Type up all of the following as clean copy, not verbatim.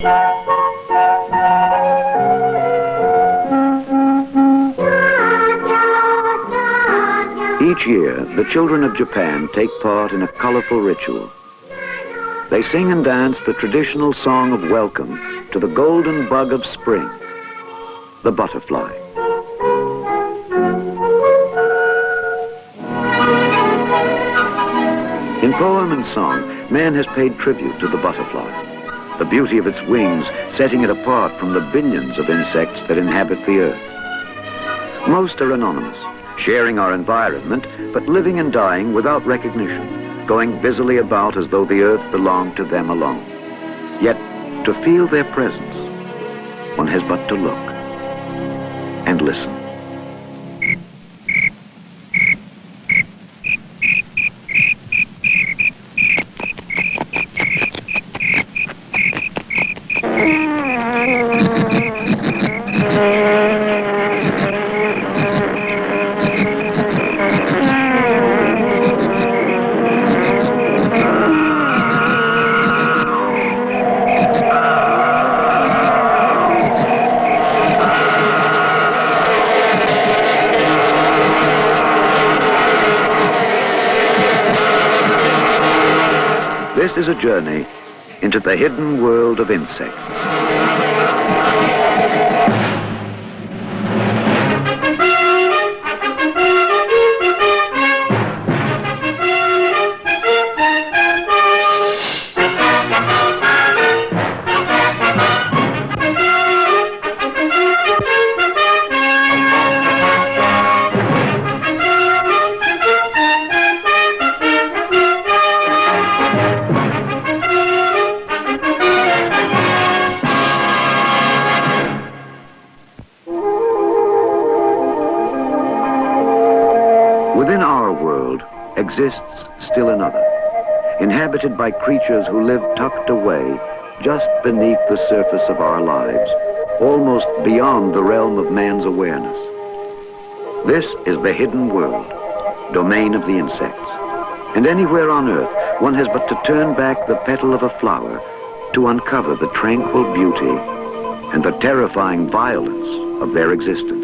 Each year, the children of Japan take part in a colorful ritual. They sing and dance the traditional song of welcome to the golden bug of spring, the butterfly. In poem and song, man has paid tribute to the butterfly, the beauty of its wings setting it apart from the billions of insects that inhabit the earth. Most are anonymous, sharing our environment, but living and dying without recognition, going busily about as though the earth belonged to them alone. Yet, to feel their presence, one has but to look and listen. This is a journey into the hidden world of insects. Within our world exists still another, inhabited by creatures who live tucked away just beneath the surface of our lives, almost beyond the realm of man's awareness. This is the hidden world, domain of the insects. And anywhere on earth, one has but to turn back the petal of a flower to uncover the tranquil beauty and the terrifying violence of their existence.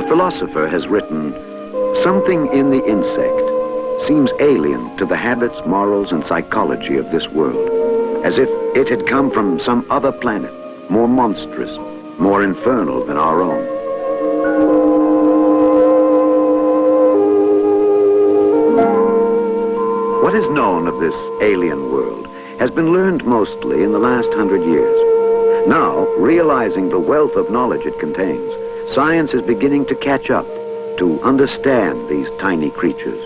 Philosopher has written, "Something in the insect seems alien to the habits, morals, and psychology of this world, as if it had come from some other planet, more monstrous, more infernal than our own." What is known of this alien world has been learned mostly in the last 100 years. Now, realizing the wealth of knowledge it contains, science is beginning to catch up, to understand these tiny creatures.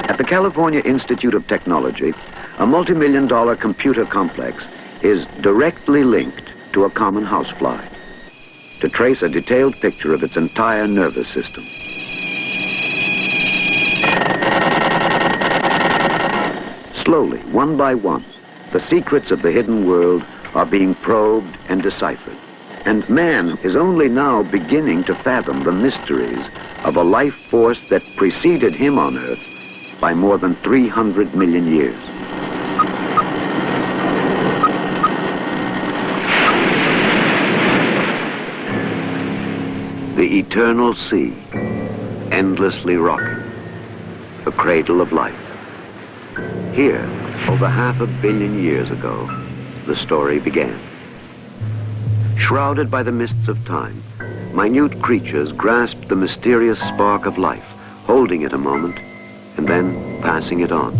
At the California Institute of Technology, a multi-million-dollar computer complex is directly linked to a common housefly, to trace a detailed picture of its entire nervous system. Slowly, one by one, the secrets of the hidden world are being probed and deciphered. And man is only now beginning to fathom the mysteries of a life force that preceded him on Earth by more than 300 million years. The eternal sea, endlessly rocking, the cradle of life. Here, over 500 million years ago, the story began. Shrouded by the mists of time, minute creatures grasped the mysterious spark of life, holding it a moment, and then passing it on.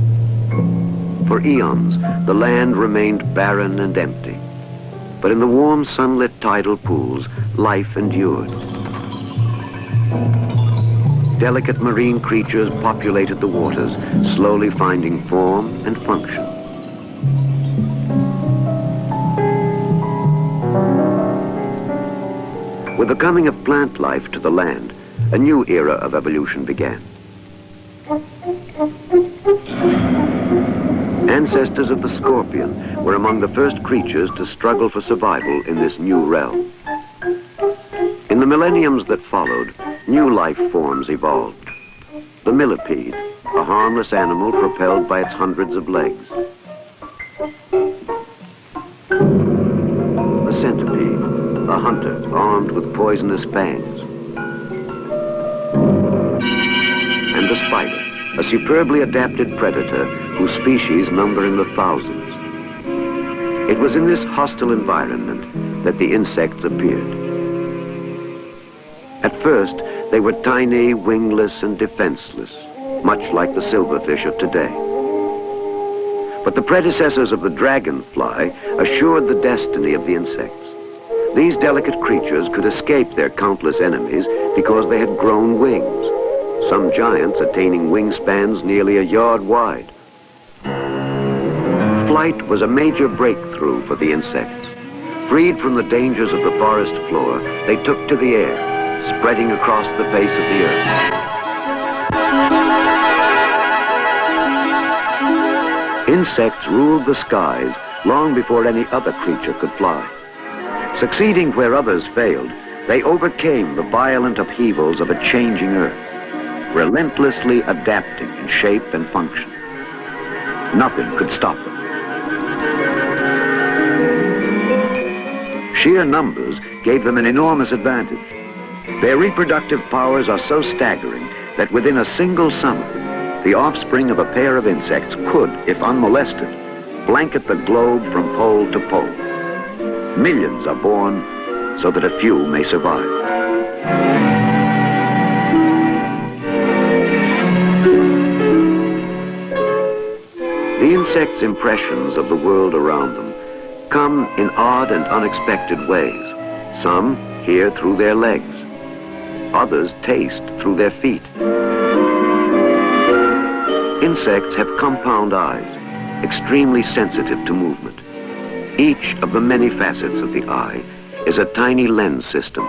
For eons, the land remained barren and empty. But in the warm, sunlit tidal pools, life endured. Delicate marine creatures populated the waters, slowly finding form and function. With the coming of plant life to the land, a new era of evolution began. Ancestors of the scorpion were among the first creatures to struggle for survival in this new realm. In the millenniums that followed, new life forms evolved. The millipede, a harmless animal propelled by its hundreds of legs. The centipede, a hunter armed with poisonous fangs. And the spider, a superbly adapted predator whose species number in the thousands. It was in this hostile environment that the insects appeared. At first, they were tiny, wingless, and defenseless, much like the silverfish of today. But the predecessors of the dragonfly assured the destiny of the insects. These delicate creatures could escape their countless enemies because they had grown wings, some giants attaining wingspans nearly a yard wide. Flight was a major breakthrough for the insects. Freed from the dangers of the forest floor, they took to the air, spreading across the face of the earth. Insects ruled the skies long before any other creature could fly. Succeeding where others failed, they overcame the violent upheavals of a changing earth, relentlessly adapting in shape and function. Nothing could stop them. Sheer numbers gave them an enormous advantage. Their reproductive powers are so staggering that within a single summer, the offspring of a pair of insects could, if unmolested, blanket the globe from pole to pole. Millions are born so that a few may survive. The insects' impressions of the world around them come in odd and unexpected ways. Some hear through their legs. Others taste through their feet. Insects have compound eyes, extremely sensitive to movement. Each of the many facets of the eye is a tiny lens system,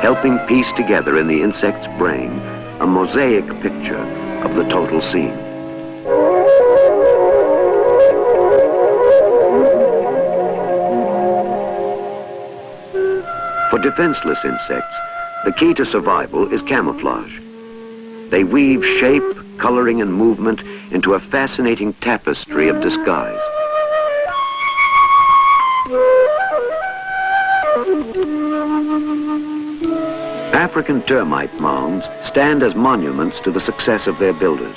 helping piece together in the insect's brain a mosaic picture of the total scene. For defenseless insects, the key to survival is camouflage. They weave shape, coloring, and movement into a fascinating tapestry of disguise. African termite mounds stand as monuments to the success of their builders.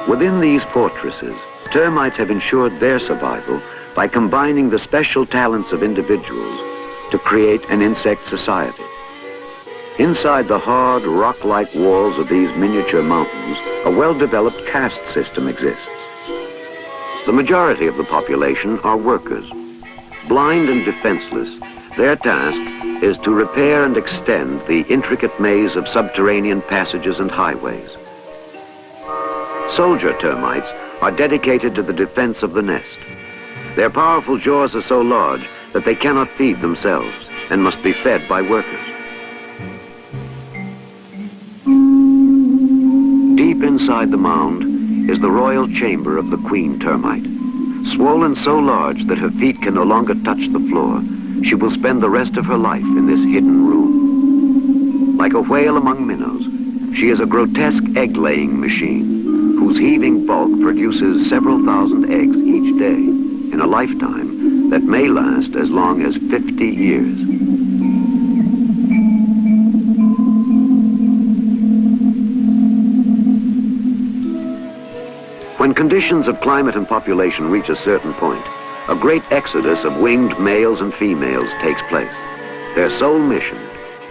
Within these fortresses, termites have ensured their survival by combining the special talents of individuals to create an insect society. Inside the hard, rock-like walls of these miniature mountains, a well-developed caste system exists. The majority of the population are workers. Blind and defenseless, their task is to repair and extend the intricate maze of subterranean passages and highways. Soldier termites are dedicated to the defense of the nest. Their powerful jaws are so large that they cannot feed themselves and must be fed by workers. Deep inside the mound is the royal chamber of the queen termite. Swollen so large that her feet can no longer touch the floor, she will spend the rest of her life in this hidden room. Like a whale among minnows, she is a grotesque egg-laying machine whose heaving bulk produces several thousand eggs each day in a lifetime that may last as long as 50 years. When conditions of climate and population reach a certain point, a great exodus of winged males and females takes place. Their sole mission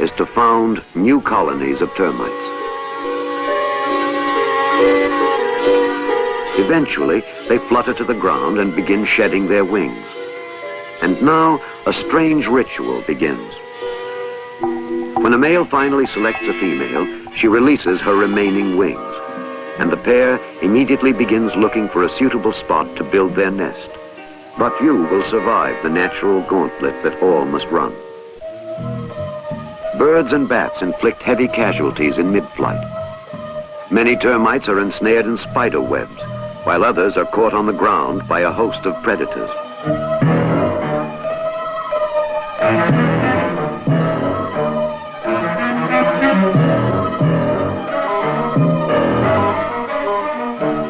is to found new colonies of termites. Eventually, they flutter to the ground and begin shedding their wings. And now, a strange ritual begins. When a male finally selects a female, she releases her remaining wings, and the pair immediately begins looking for a suitable spot to build their nest. But few will survive the natural gauntlet that all must run. Birds and bats inflict heavy casualties in mid-flight. Many termites are ensnared in spider webs, while others are caught on the ground by a host of predators.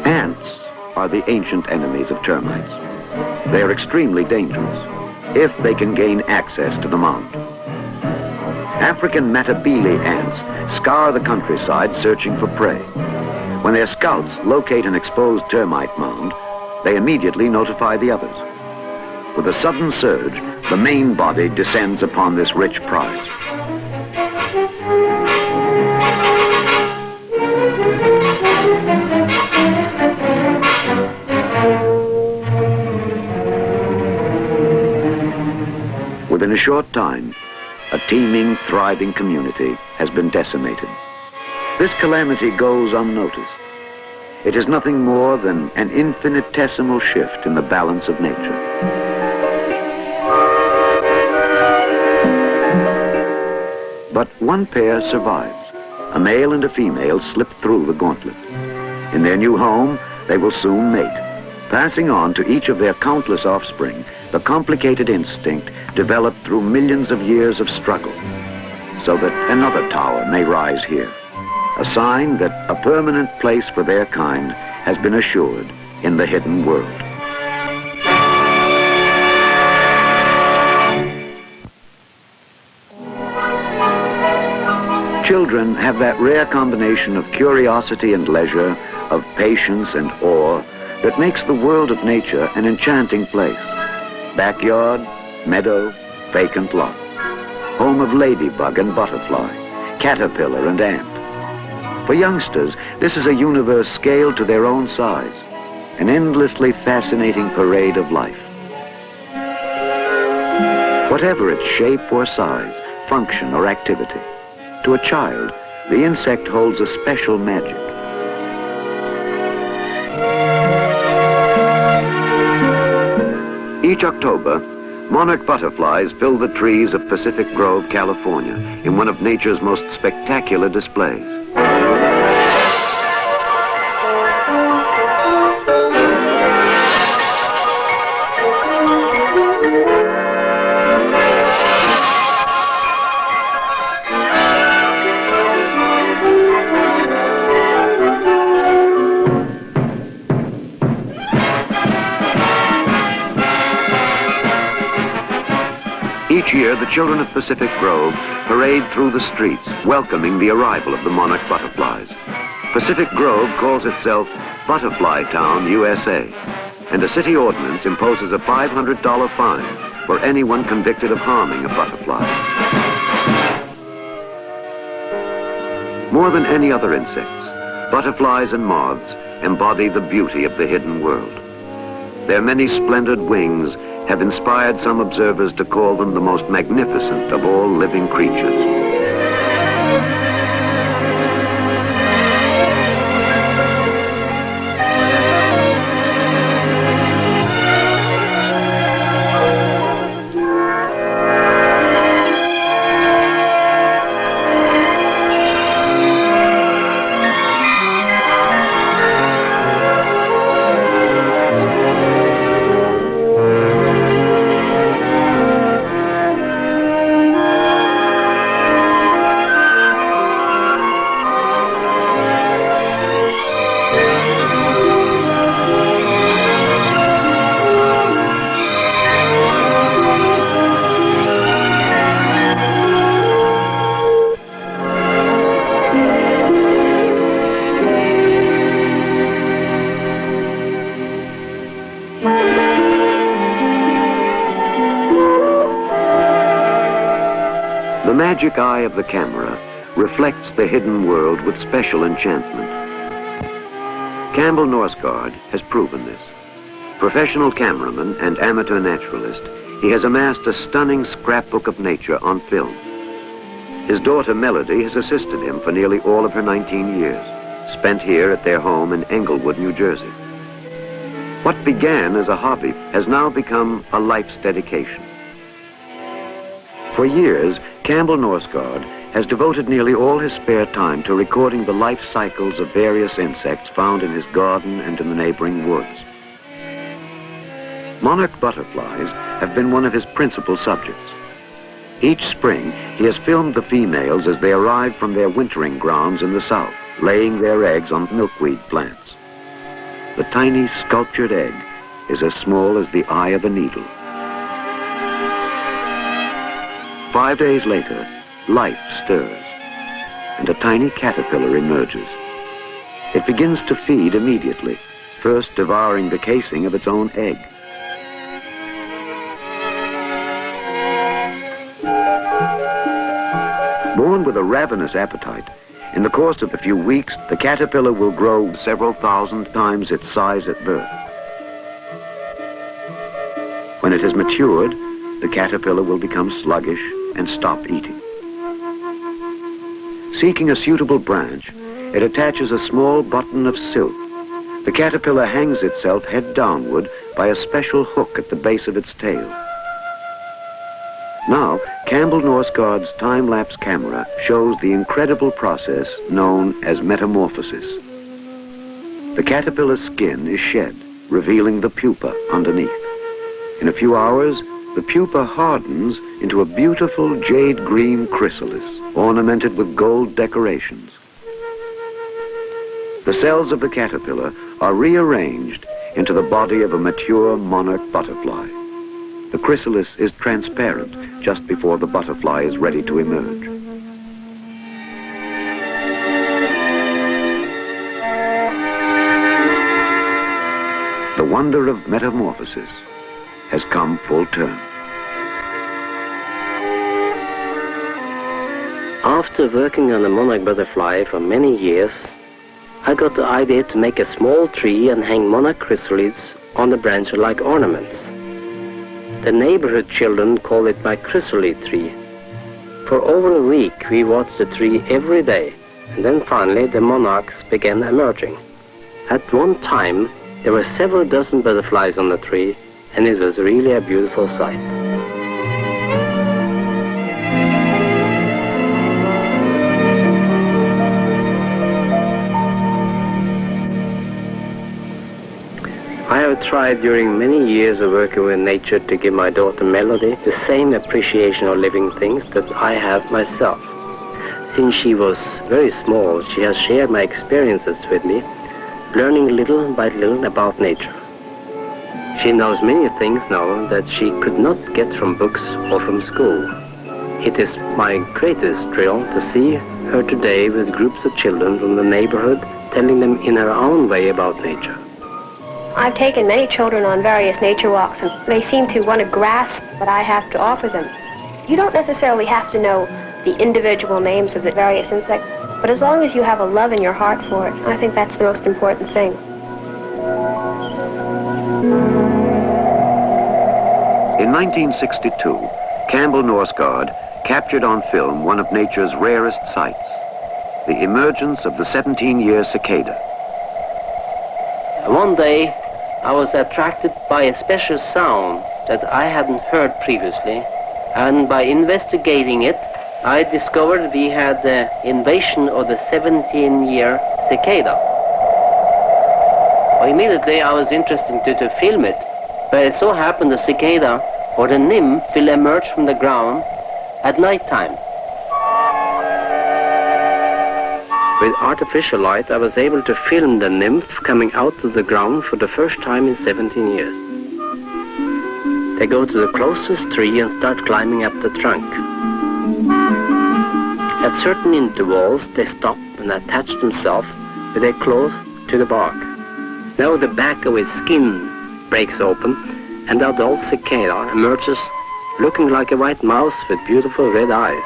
Ants are the ancient enemies of termites. They are extremely dangerous if they can gain access to the mound. African Matabele ants scour the countryside searching for prey. When their scouts locate an exposed termite mound, they immediately notify the others. With a sudden surge, the main body descends upon this rich prize. Within a short time, a teeming, thriving community has been decimated. This calamity goes unnoticed. It is nothing more than an infinitesimal shift in the balance of nature. But one pair survives. A male and a female slip through the gauntlet. In their new home, they will soon mate, passing on to each of their countless offspring the complicated instinct developed through millions of years of struggle, so that another tower may rise here, a sign that a permanent place for their kind has been assured in the hidden world. Children have that rare combination of curiosity and leisure, of patience and awe, that makes the world of nature an enchanting place. Backyard, meadow, vacant lot. Home of ladybug and butterfly, caterpillar and ant. For youngsters, this is a universe scaled to their own size, an endlessly fascinating parade of life. Whatever its shape or size, function or activity, to a child, the insect holds a special magic. Each October, monarch butterflies fill the trees of Pacific Grove, California, in one of nature's most spectacular displays. Each year, the children of Pacific Grove parade through the streets, welcoming the arrival of the monarch butterflies. Pacific Grove calls itself Butterfly Town, USA, and a city ordinance imposes a $500 fine for anyone convicted of harming a butterfly. More than any other insects, butterflies and moths embody the beauty of the hidden world. Their many splendid wings have inspired some observers to call them the most magnificent of all living creatures. The magic eye of the camera reflects the hidden world with special enchantment. Campbell Norsgaard has proven this. Professional cameraman and amateur naturalist, he has amassed a stunning scrapbook of nature on film. His daughter Melody has assisted him for nearly all of her 19 years, spent here at their home in Englewood, New Jersey. What began as a hobby has now become a life's dedication. For years, Campbell Norsgaard has devoted nearly all his spare time to recording the life cycles of various insects found in his garden and in the neighboring woods. Monarch butterflies have been one of his principal subjects. Each spring, he has filmed the females as they arrive from their wintering grounds in the south, laying their eggs on milkweed plants. The tiny sculptured egg is as small as the eye of a needle. 5 days later, life stirs, and a tiny caterpillar emerges. It begins to feed immediately, first devouring the casing of its own egg. Born with a ravenous appetite, in the course of a few weeks, the caterpillar will grow several thousand times its size at birth. When it has matured, the caterpillar will become sluggish and stop eating. Seeking a suitable branch, it attaches a small button of silk. The caterpillar hangs itself head downward by a special hook at the base of its tail. Now, Campbell Norsgaard's time-lapse camera shows the incredible process known as metamorphosis. The caterpillar's skin is shed, revealing the pupa underneath. In a few hours, the pupa hardens into a beautiful jade-green chrysalis, ornamented with gold decorations. The cells of the caterpillar are rearranged into the body of a mature monarch butterfly. The chrysalis is transparent just before the butterfly is ready to emerge. The wonder of metamorphosis has come full term. After working on a monarch butterfly for many years, I got the idea to make a small tree and hang monarch chrysalids on the branch like ornaments. The neighborhood children call it my chrysalid tree. For over a week we watched the tree every day, and then finally the monarchs began emerging. At one time there were several dozen butterflies on the tree, and it was really a beautiful sight. I have tried during many years of working with nature to give my daughter Melody the same appreciation of living things that I have myself. Since she was very small, she has shared my experiences with me, learning little by little about nature. She knows many things now that she could not get from books or from school. It is my greatest thrill to see her today with groups of children from the neighborhood telling them in her own way about nature. I've taken many children on various nature walks, and they seem to want to grasp what I have to offer them. You don't necessarily have to know the individual names of the various insects, but as long as you have a love in your heart for it, I think that's the most important thing. In 1962, Campbell Norsgaard captured on film one of nature's rarest sights, the emergence of the 17-year cicada. One day, I was attracted by a special sound that I hadn't heard previously, and by investigating it, I discovered we had the invasion of the 17-year cicada. Immediately I was interested to film it, but it so happened the cicada or the nymph will emerge from the ground at night time. With artificial light, I was able to film the nymph coming out of the ground for the first time in 17 years. They go to the closest tree and start climbing up the trunk. At certain intervals, they stop and attach themselves with their claws to the bark. Now the back of its skin breaks open, and the adult cicada emerges looking like a white mouse with beautiful red eyes.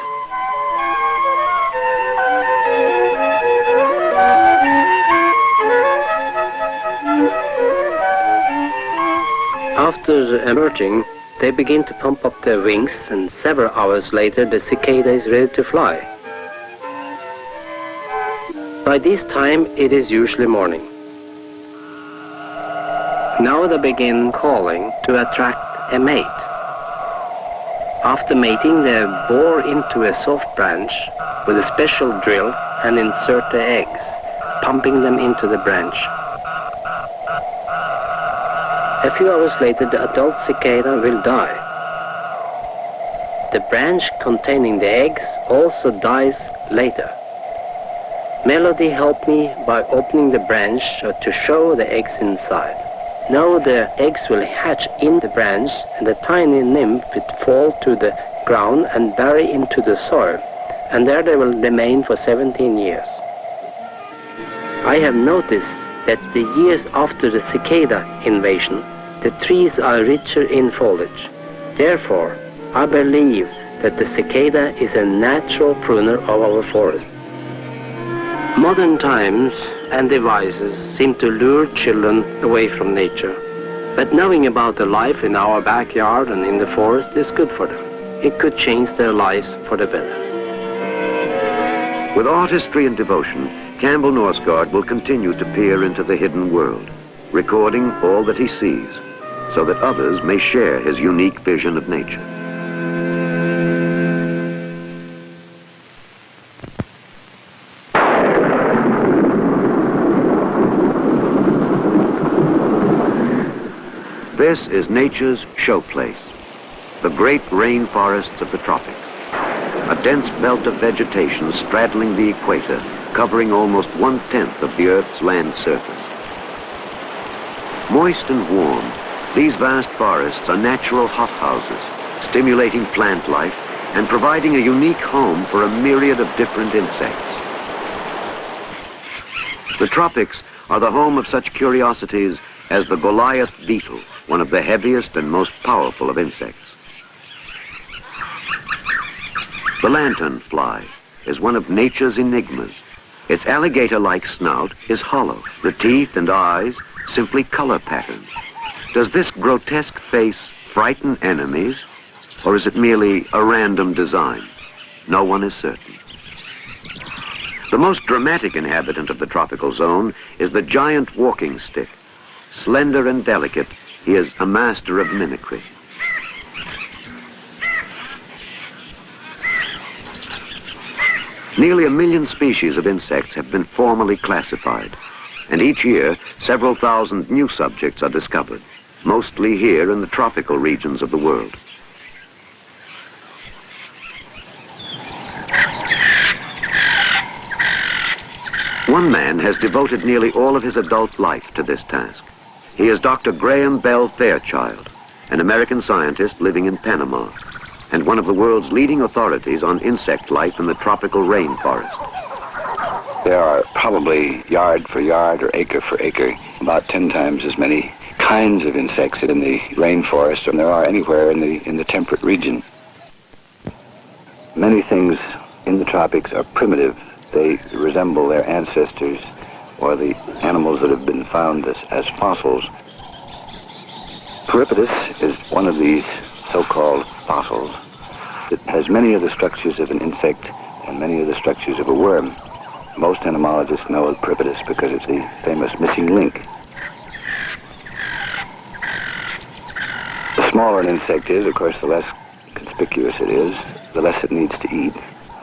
After emerging, they begin to pump up their wings, and several hours later the cicada is ready to fly. By this time it is usually morning. Now they begin calling to attract a mate. After mating, they bore into a soft branch with a special drill and insert the eggs, pumping them into the branch. A few hours later, the adult cicada will die. The branch containing the eggs also dies later. Melody helped me by opening the branch to show the eggs inside. Now the eggs will hatch in the branch, and the tiny nymph will fall to the ground and bury into the soil, and there they will remain for 17 years. I have noticed that the years after the cicada invasion, the trees are richer in foliage. Therefore, I believe that the cicada is a natural pruner of our forest. Modern times and devices seem to lure children away from nature. But knowing about the life in our backyard and in the forest is good for them. It could change their lives for the better. With artistry and devotion, Campbell Norsgaard will continue to peer into the hidden world, recording all that he sees, so that others may share his unique vision of nature. This is nature's showplace, the great rainforests of the tropics, a dense belt of vegetation straddling the equator, covering almost 1/10 of the Earth's land surface. Moist and warm, these vast forests are natural hothouses, stimulating plant life and providing a unique home for a myriad of different insects. The tropics are the home of such curiosities as the Goliath beetle, one of the heaviest and most powerful of insects. The lanternfly is one of nature's enigmas. Its alligator-like snout is hollow, the teeth and eyes simply color patterns. Does this grotesque face frighten enemies, or is it merely a random design? No one is certain. The most dramatic inhabitant of the tropical zone is the giant walking stick. Slender and delicate, he is a master of mimicry. Nearly 1 million species of insects have been formally classified, and each year several thousand new subjects are discovered, mostly here in the tropical regions of the world. One man has devoted nearly all of his adult life to this task. He is Dr. Graham Bell Fairchild, an American scientist living in Panama, and one of the world's leading authorities on insect life in the tropical rainforest. There are probably yard for yard or acre for acre, about 10 times as many kinds of insects in the rainforest than there are anywhere in the temperate region. Many things in the tropics are primitive. They resemble their ancestors or the animals that have been found as fossils. Peripatus is one of these so-called fossils. It has many of the structures of an insect and many of the structures of a worm. Most entomologists know of Peripatus because it's the famous missing link. The smaller an insect is, of course, the less conspicuous it is, the less it needs to eat,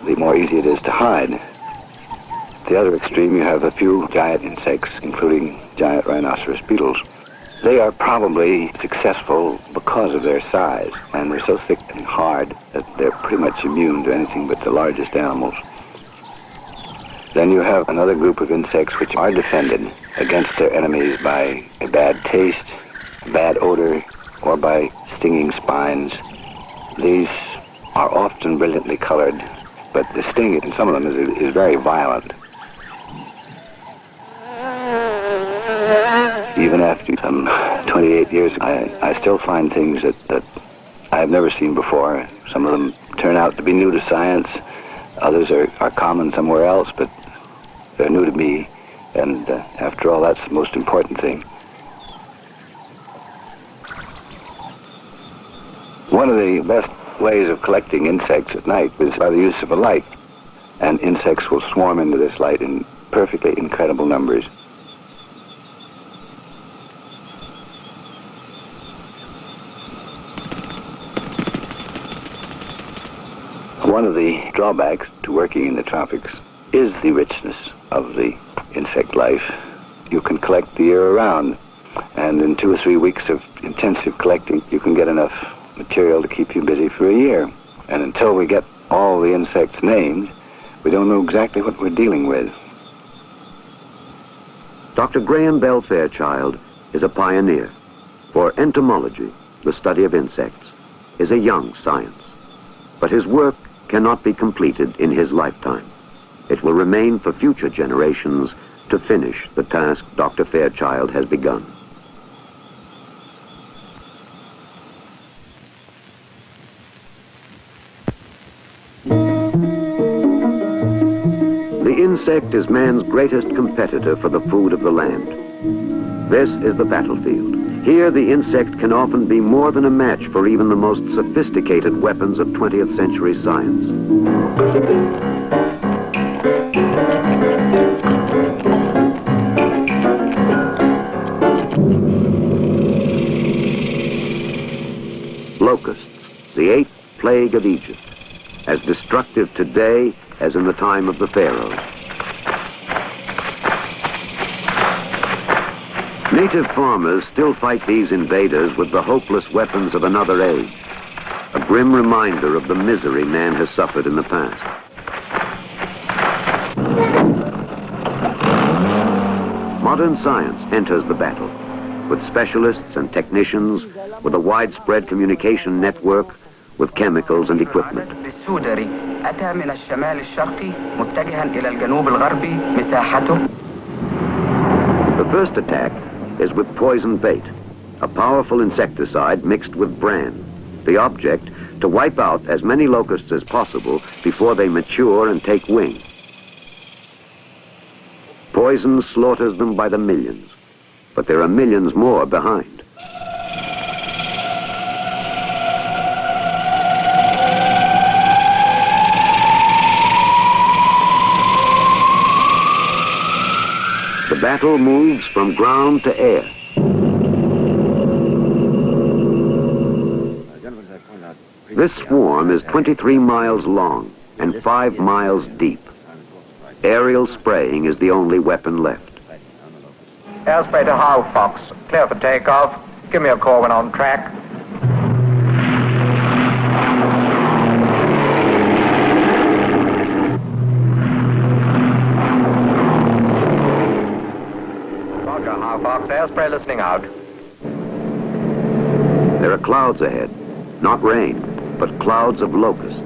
the more easy it is to hide. At the other extreme, you have a few giant insects, including giant rhinoceros beetles. They are probably successful because of their size, and they're so thick and hard that they're pretty much immune to anything but the largest animals. Then you have another group of insects which are defended against their enemies by a bad taste, a bad odor, or by stinging spines. These are often brilliantly colored, but the sting in some of them is very violent. Even after some 28 years, I still find things that I have never seen before. Some of them turn out to be new to science. Others are common somewhere else, but they're new to me. And after all, that's the most important thing. One of the best ways of collecting insects at night is by the use of a light. And insects will swarm into this light in perfectly incredible numbers. One of the drawbacks to working in the tropics is the richness of the insect life. You can collect the year around, and in 2 or 3 weeks of intensive collecting, you can get enough material to keep you busy for a year. And until we get all the insects named, we don't know exactly what we're dealing with. Dr. Graham Bell Fairchild is a pioneer, for entomology, the study of insects, is a young science. But his work cannot be completed in his lifetime. It will remain for future generations to finish the task Dr. Fairchild has begun. The insect is man's greatest competitor for the food of the land. This is the battlefield. Here, the insect can often be more than a match for even the most sophisticated weapons of 20th century science. Locusts, the 8th plague of Egypt, as destructive today as in the time of the pharaohs. Native farmers still fight these invaders with the hopeless weapons of another age, a grim reminder of the misery man has suffered in the past. Modern science enters the battle, with specialists and technicians, with a widespread communication network, with chemicals and equipment. The first attack is with poison bait, a powerful insecticide mixed with bran. The object, to wipe out as many locusts as possible before they mature and take wing. Poison slaughters them by the millions, but there are millions more behind. The battle moves from ground to air. This swarm is 23 miles long and 5 miles deep. Aerial spraying is the only weapon left. Airspeed to Howe, Fox. Clear for takeoff. Give me a call when on track. Roger, Howe, Fox. Airspray listening out. There are clouds ahead. Not rain, but clouds of locusts.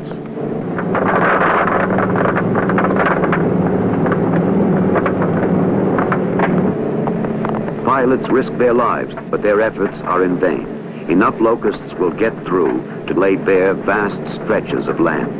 Pilots risk their lives, but their efforts are in vain. Enough locusts will get through to lay bare vast stretches of land.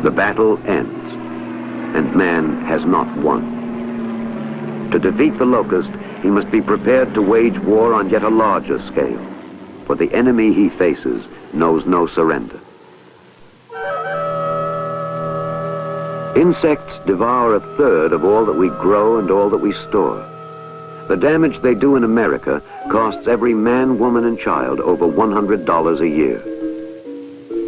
The battle ends, and man has not won. To defeat the locust, he must be prepared to wage war on yet a larger scale, for the enemy he faces knows no surrender. Insects devour a third of all that we grow and all that we store. The damage they do in America costs every man, woman, and child over $100 a year.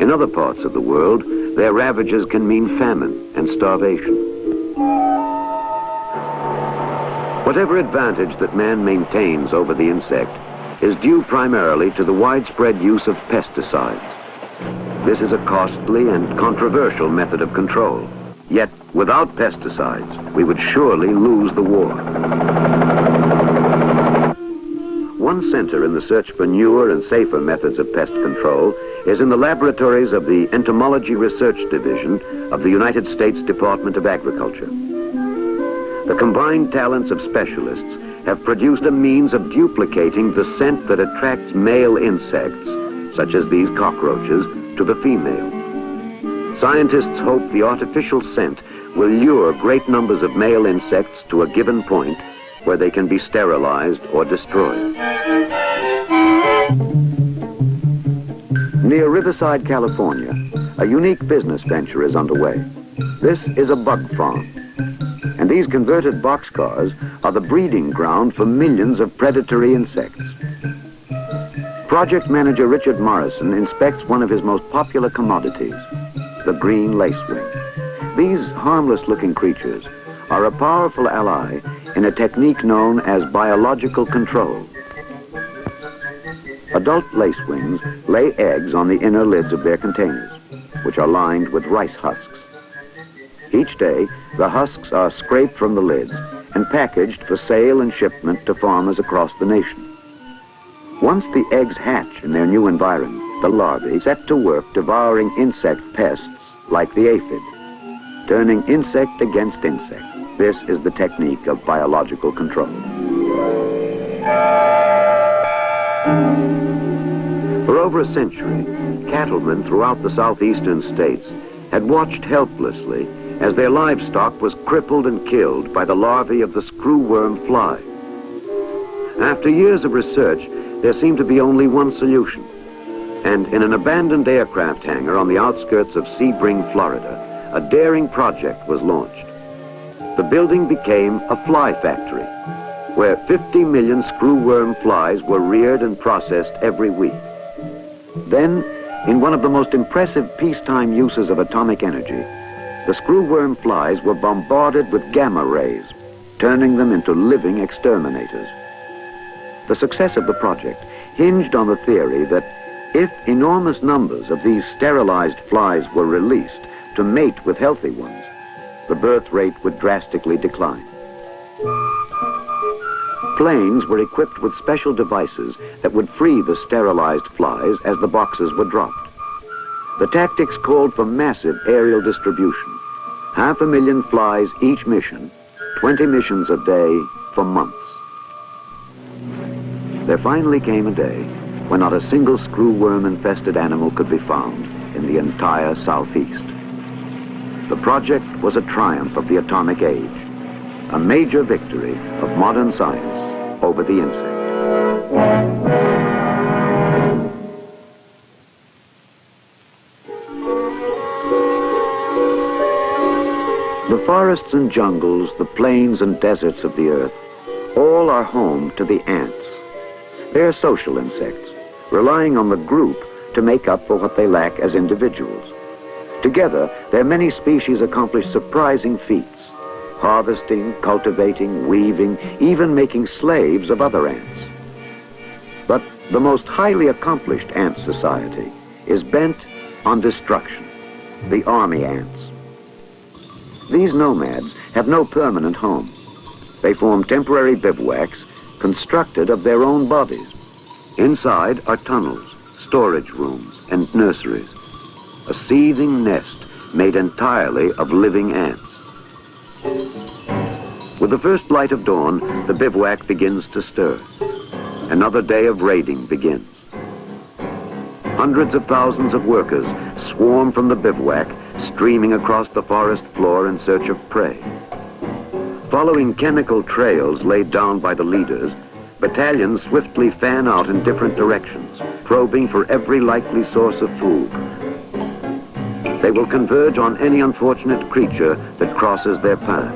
In other parts of the world, their ravages can mean famine and starvation. Whatever advantage that man maintains over the insect is due primarily to the widespread use of pesticides. This is a costly and controversial method of control. Yet, without pesticides, we would surely lose the war. One center in the search for newer and safer methods of pest control is in the laboratories of the Entomology Research Division of the United States Department of Agriculture. The combined talents of specialists have produced a means of duplicating the scent that attracts male insects, such as these cockroaches, to the female. Scientists hope the artificial scent will lure great numbers of male insects to a given point where they can be sterilized or destroyed. Near Riverside, California, a unique business venture is underway. This is a bug farm, and these converted boxcars are the breeding ground for millions of predatory insects. Project manager Richard Morrison inspects one of his most popular commodities, the green lacewing. These harmless-looking creatures are a powerful ally in a technique known as biological control. Adult lacewings lay eggs on the inner lids of their containers, which are lined with rice husks. Each day, the husks are scraped from the lids and packaged for sale and shipment to farmers across the nation. Once the eggs hatch in their new environment, the larvae set to work devouring insect pests like the aphid, turning insect against insect. This is the technique of biological control. For over a century, cattlemen throughout the southeastern states had watched helplessly as their livestock was crippled and killed by the larvae of the screwworm fly. After years of research, there seemed to be only one solution. And in an abandoned aircraft hangar on the outskirts of Sebring, Florida, a daring project was launched. The building became a fly factory, where 50 million screwworm flies were reared and processed every week. Then, in one of the most impressive peacetime uses of atomic energy, the screwworm flies were bombarded with gamma rays, turning them into living exterminators. The success of the project hinged on the theory that if enormous numbers of these sterilized flies were released to mate with healthy ones, the birth rate would drastically decline. Planes were equipped with special devices that would free the sterilized flies as the boxes were dropped. The tactics called for massive aerial distribution, 500,000 flies each mission, 20 missions a day for months. There finally came a day when not a single screwworm-infested animal could be found in the entire Southeast. The project was a triumph of the atomic age, a major victory of modern science over the insect. The forests and jungles, the plains and deserts of the earth, all are home to the ants. They're social insects, relying on the group to make up for what they lack as individuals. Together, their many species accomplish surprising feats, harvesting, cultivating, weaving, even making slaves of other ants. But the most highly accomplished ant society is bent on destruction, the army ants. These nomads have no permanent home. They form temporary bivouacs constructed of their own bodies. Inside are tunnels, storage rooms, and nurseries. A seething nest made entirely of living ants. With the first light of dawn, the bivouac begins to stir. Another day of raiding begins. Hundreds of thousands of workers swarm from the bivouac, streaming across the forest floor in search of prey. Following chemical trails laid down by the leaders, battalions swiftly fan out in different directions, probing for every likely source of food. They will converge on any unfortunate creature that crosses their path.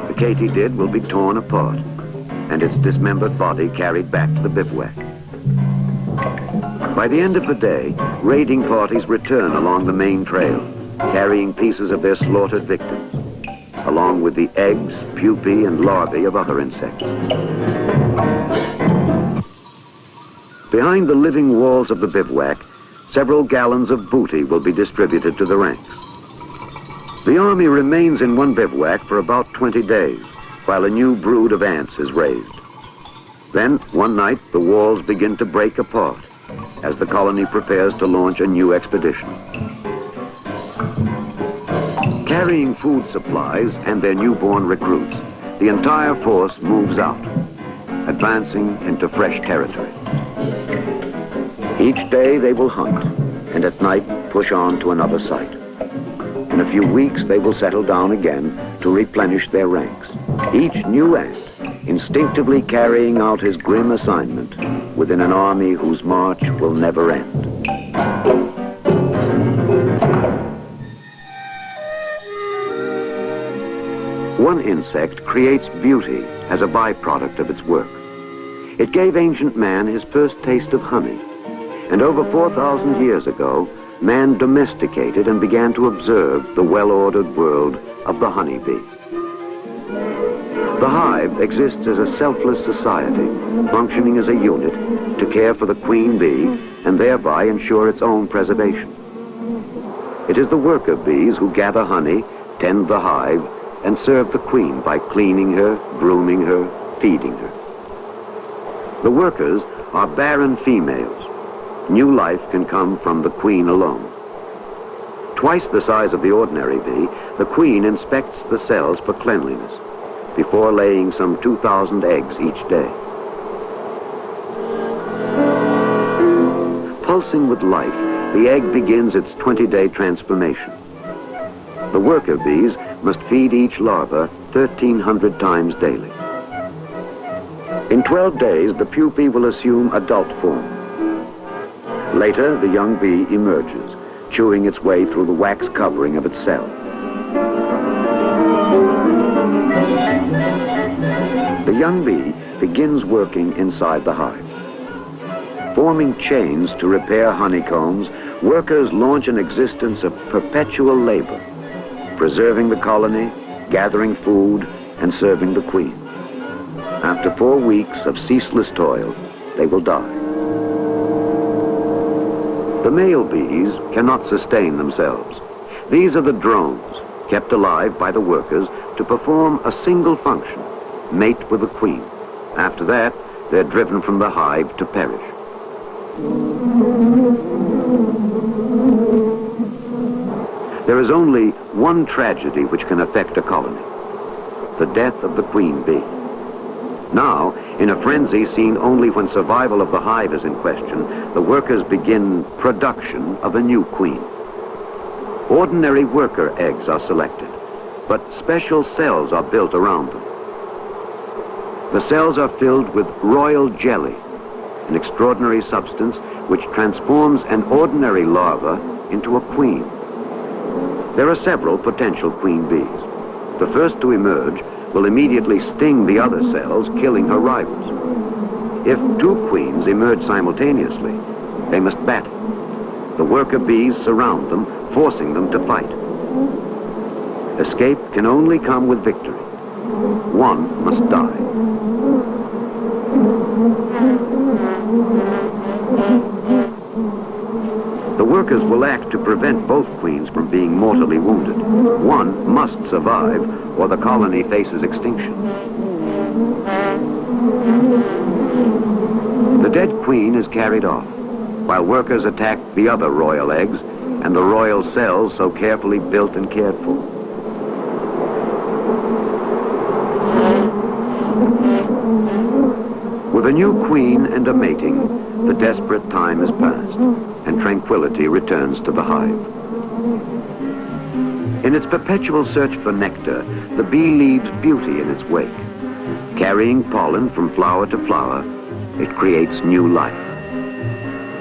The katydid will be torn apart and its dismembered body carried back to the bivouac. By the end of the day, raiding parties return along the main trail, carrying pieces of their slaughtered victims, along with the eggs, pupae, and larvae of other insects. Behind the living walls of the bivouac, several gallons of booty will be distributed to the ranks. The army remains in one bivouac for about 20 days, while a new brood of ants is raised. Then, one night, the walls begin to break apart as the colony prepares to launch a new expedition. Carrying food supplies and their newborn recruits, the entire force moves out, advancing into fresh territory. Each day they will hunt, and at night push on to another site. In a few weeks they will settle down again to replenish their ranks. Each new ant instinctively carrying out his grim assignment within an army whose march will never end. One insect creates beauty as a byproduct of its work. It gave ancient man his first taste of honey, and over 4,000 years ago, man domesticated and began to observe the well-ordered world of the honeybee. The hive exists as a selfless society, functioning as a unit to care for the queen bee and thereby ensure its own preservation. It is the worker bees who gather honey, tend the hive, and serve the queen by cleaning her, grooming her, feeding her. The workers are barren females. New life can come from the queen alone. Twice the size of the ordinary bee, the queen inspects the cells for cleanliness before laying some 2,000 eggs each day. Pulsing with life, the egg begins its 20-day transformation. The worker bees must feed each larva 1,300 times daily. In 12 days, the pupae will assume adult form. Later, the young bee emerges, chewing its way through the wax covering of its cell. The young bee begins working inside the hive. Forming chains to repair honeycombs, workers launch an existence of perpetual labor, preserving the colony, gathering food, and serving the queen. After 4 weeks of ceaseless toil, they will die. The male bees cannot sustain themselves. These are the drones, kept alive by the workers to perform a single function, mate with the queen. After that, they're driven from the hive to perish. There is only one tragedy which can affect a colony: the death of the queen bee. Now, in a frenzy seen only when survival of the hive is in question, the workers begin production of a new queen. Ordinary worker eggs are selected, but special cells are built around them. The cells are filled with royal jelly, an extraordinary substance which transforms an ordinary larva into a queen. There are several potential queen bees. The first to emerge will immediately sting the other cells, killing her rivals. If 2 queens emerge simultaneously, they must battle. The worker bees surround them, forcing them to fight. Escape can only come with victory. One must die. The workers will act to prevent both queens from being mortally wounded. One must survive, or the colony faces extinction. The dead queen is carried off, while workers attack the other royal eggs and the royal cells so carefully built and cared for. With a new queen and a mating, the desperate time is past, and tranquility returns to the hive. In its perpetual search for nectar, the bee leaves beauty in its wake. Carrying pollen from flower to flower, it creates new life.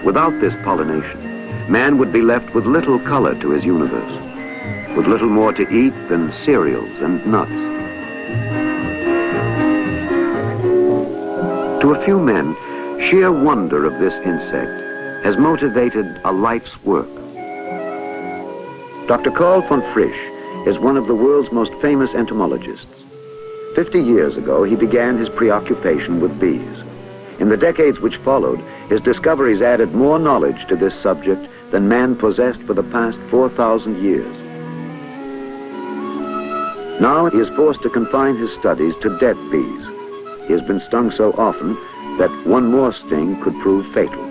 Without this pollination, man would be left with little color to his universe, with little more to eat than cereals and nuts. To a few men, sheer wonder of this insect has motivated a life's work. Dr. Carl von Frisch is one of the world's most famous entomologists. 50 years ago, he began his preoccupation with bees. In the decades which followed, his discoveries added more knowledge to this subject than man possessed for the past 4,000 years. Now he is forced to confine his studies to dead bees. He has been stung so often that one more sting could prove fatal.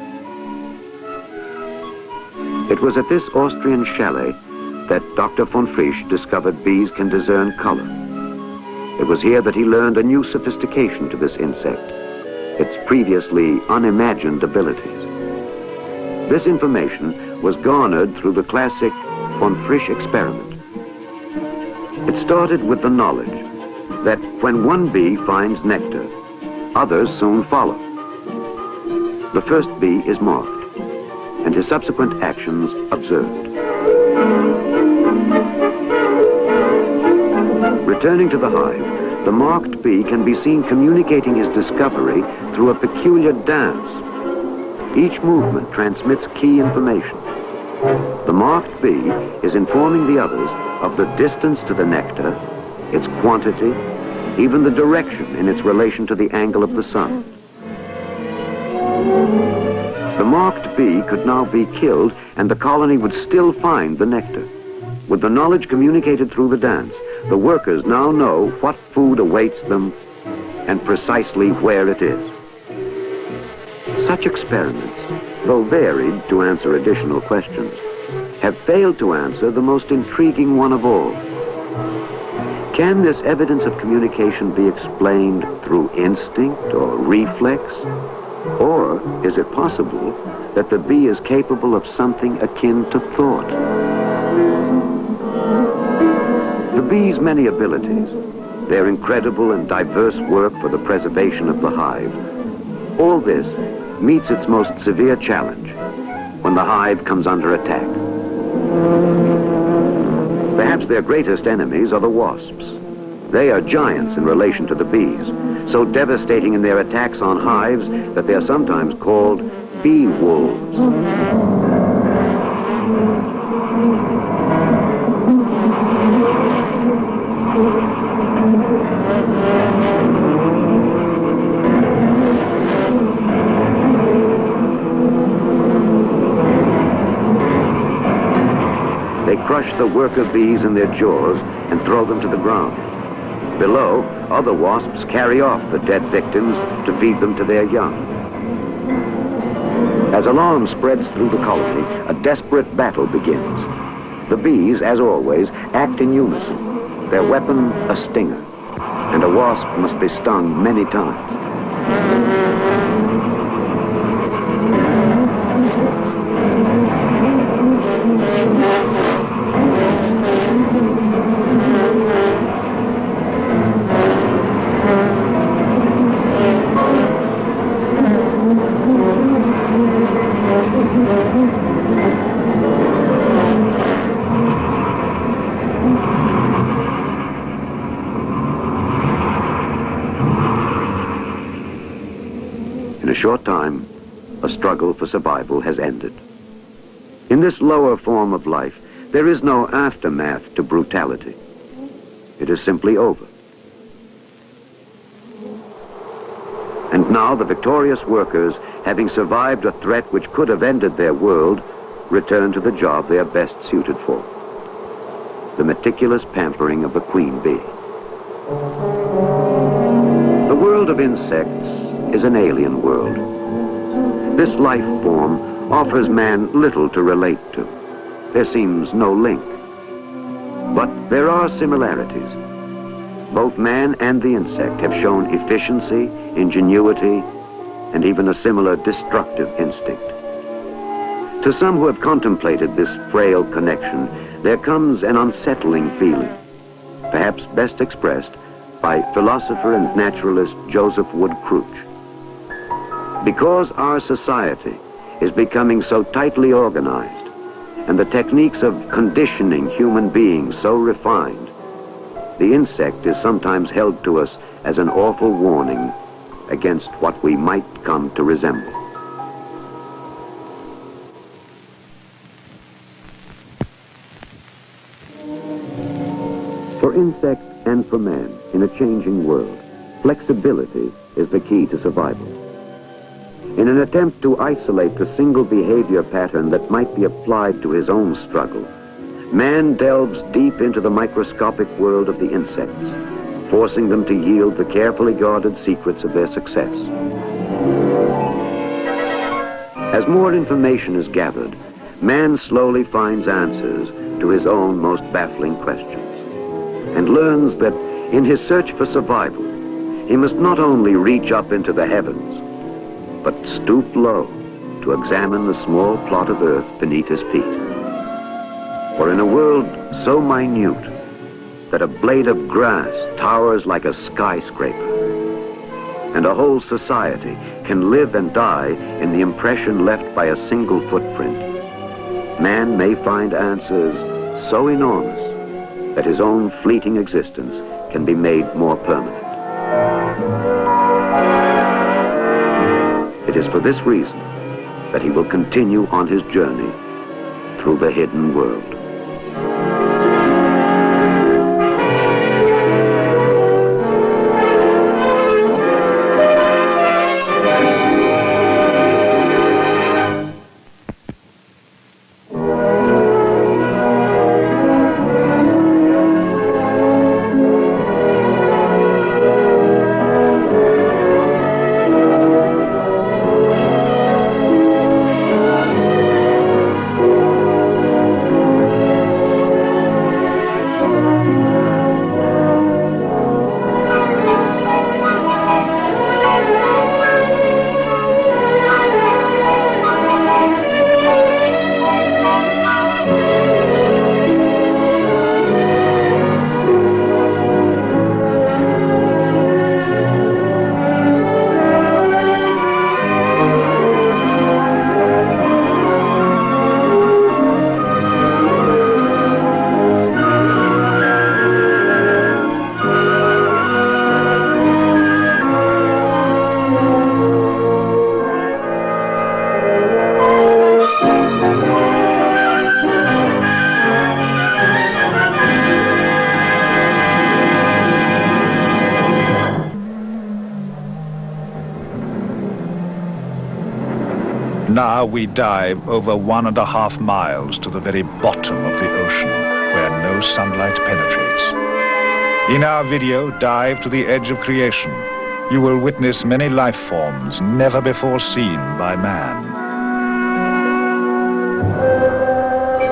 It was at this Austrian chalet that Dr. von Frisch discovered bees can discern color. It was here that he learned a new sophistication to this insect, its previously unimagined abilities. This information was garnered through the classic von Frisch experiment. It started with the knowledge that when one bee finds nectar, others soon follow. The first bee is marked, and his subsequent actions observed. Returning to the hive, the marked bee can be seen communicating his discovery through a peculiar dance. Each movement transmits key information. The marked bee is informing the others of the distance to the nectar, its quantity, even the direction in its relation to the angle of the sun. The marked bee could now be killed and the colony would still find the nectar. With the knowledge communicated through the dance, the workers now know what food awaits them and precisely where it is. Such experiments, though varied to answer additional questions, have failed to answer the most intriguing one of all. Can this evidence of communication be explained through instinct or reflex? Or is it possible that the bee is capable of something akin to thought? The bee's many abilities, their incredible and diverse work for the preservation of the hive, all this meets its most severe challenge when the hive comes under attack. Perhaps their greatest enemies are the wasps. They are giants in relation to the bees, so devastating in their attacks on hives that they are sometimes called bee wolves. They crush the worker bees in their jaws and throw them to the ground. Below, other wasps carry off the dead victims to feed them to their young. As alarm spreads through the colony, a desperate battle begins. The bees, as always, act in unison. Their weapon, a stinger, and a wasp must be stung many times. In a short time, a struggle for survival has ended. In this lower form of life, there is no aftermath to brutality. It is simply over. And now the victorious workers, having survived a threat which could have ended their world, return to the job they are best suited for: the meticulous pampering of the queen bee. The world of insects is an alien world. This life form offers man little to relate to. There seems no link. But there are similarities. Both man and the insect have shown efficiency, ingenuity, and even a similar destructive instinct. To some who have contemplated this frail connection, there comes an unsettling feeling, perhaps best expressed by philosopher and naturalist Joseph Wood Crouch. Because our society is becoming so tightly organized and the techniques of conditioning human beings so refined, the insect is sometimes held to us as an awful warning against what we might come to resemble. For insects and for man, in a changing world, flexibility is the key to survival. In an attempt to isolate the single behavior pattern that might be applied to his own struggle, man delves deep into the microscopic world of the insects, forcing them to yield the carefully guarded secrets of their success. As more information is gathered, man slowly finds answers to his own most baffling questions, and learns that in his search for survival, he must not only reach up into the heavens, but stoop low to examine the small plot of earth beneath his feet. For in a world so minute that a blade of grass towers like a skyscraper, and a whole society can live and die in the impression left by a single footprint, man may find answers so enormous that his own fleeting existence can be made more permanent. It is for this reason that he will continue on his journey through the hidden world. Now we dive over 1.5 miles to the very bottom of the ocean, where no sunlight penetrates. In our video, Dive to the Edge of Creation, you will witness many life forms never before seen by man.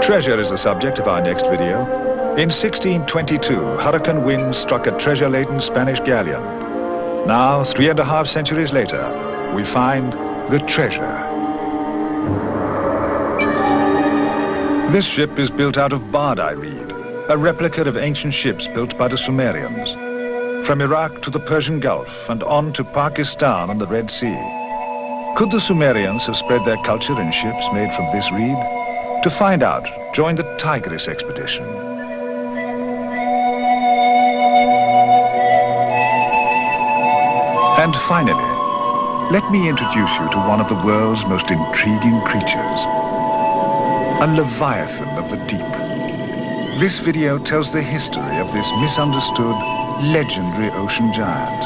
Treasure is the subject of our next video. In 1622, hurricane winds struck a treasure-laden Spanish galleon. Now, 3.5 centuries later, we find the treasure. This ship is built out of Bardai reed, a replica of ancient ships built by the Sumerians. From Iraq to the Persian Gulf and on to Pakistan and the Red Sea. Could the Sumerians have spread their culture in ships made from this reed? To find out, join the Tigris expedition. And finally, let me introduce you to one of the world's most intriguing creatures. A leviathan of the deep. This video tells the history of this misunderstood, legendary ocean giant.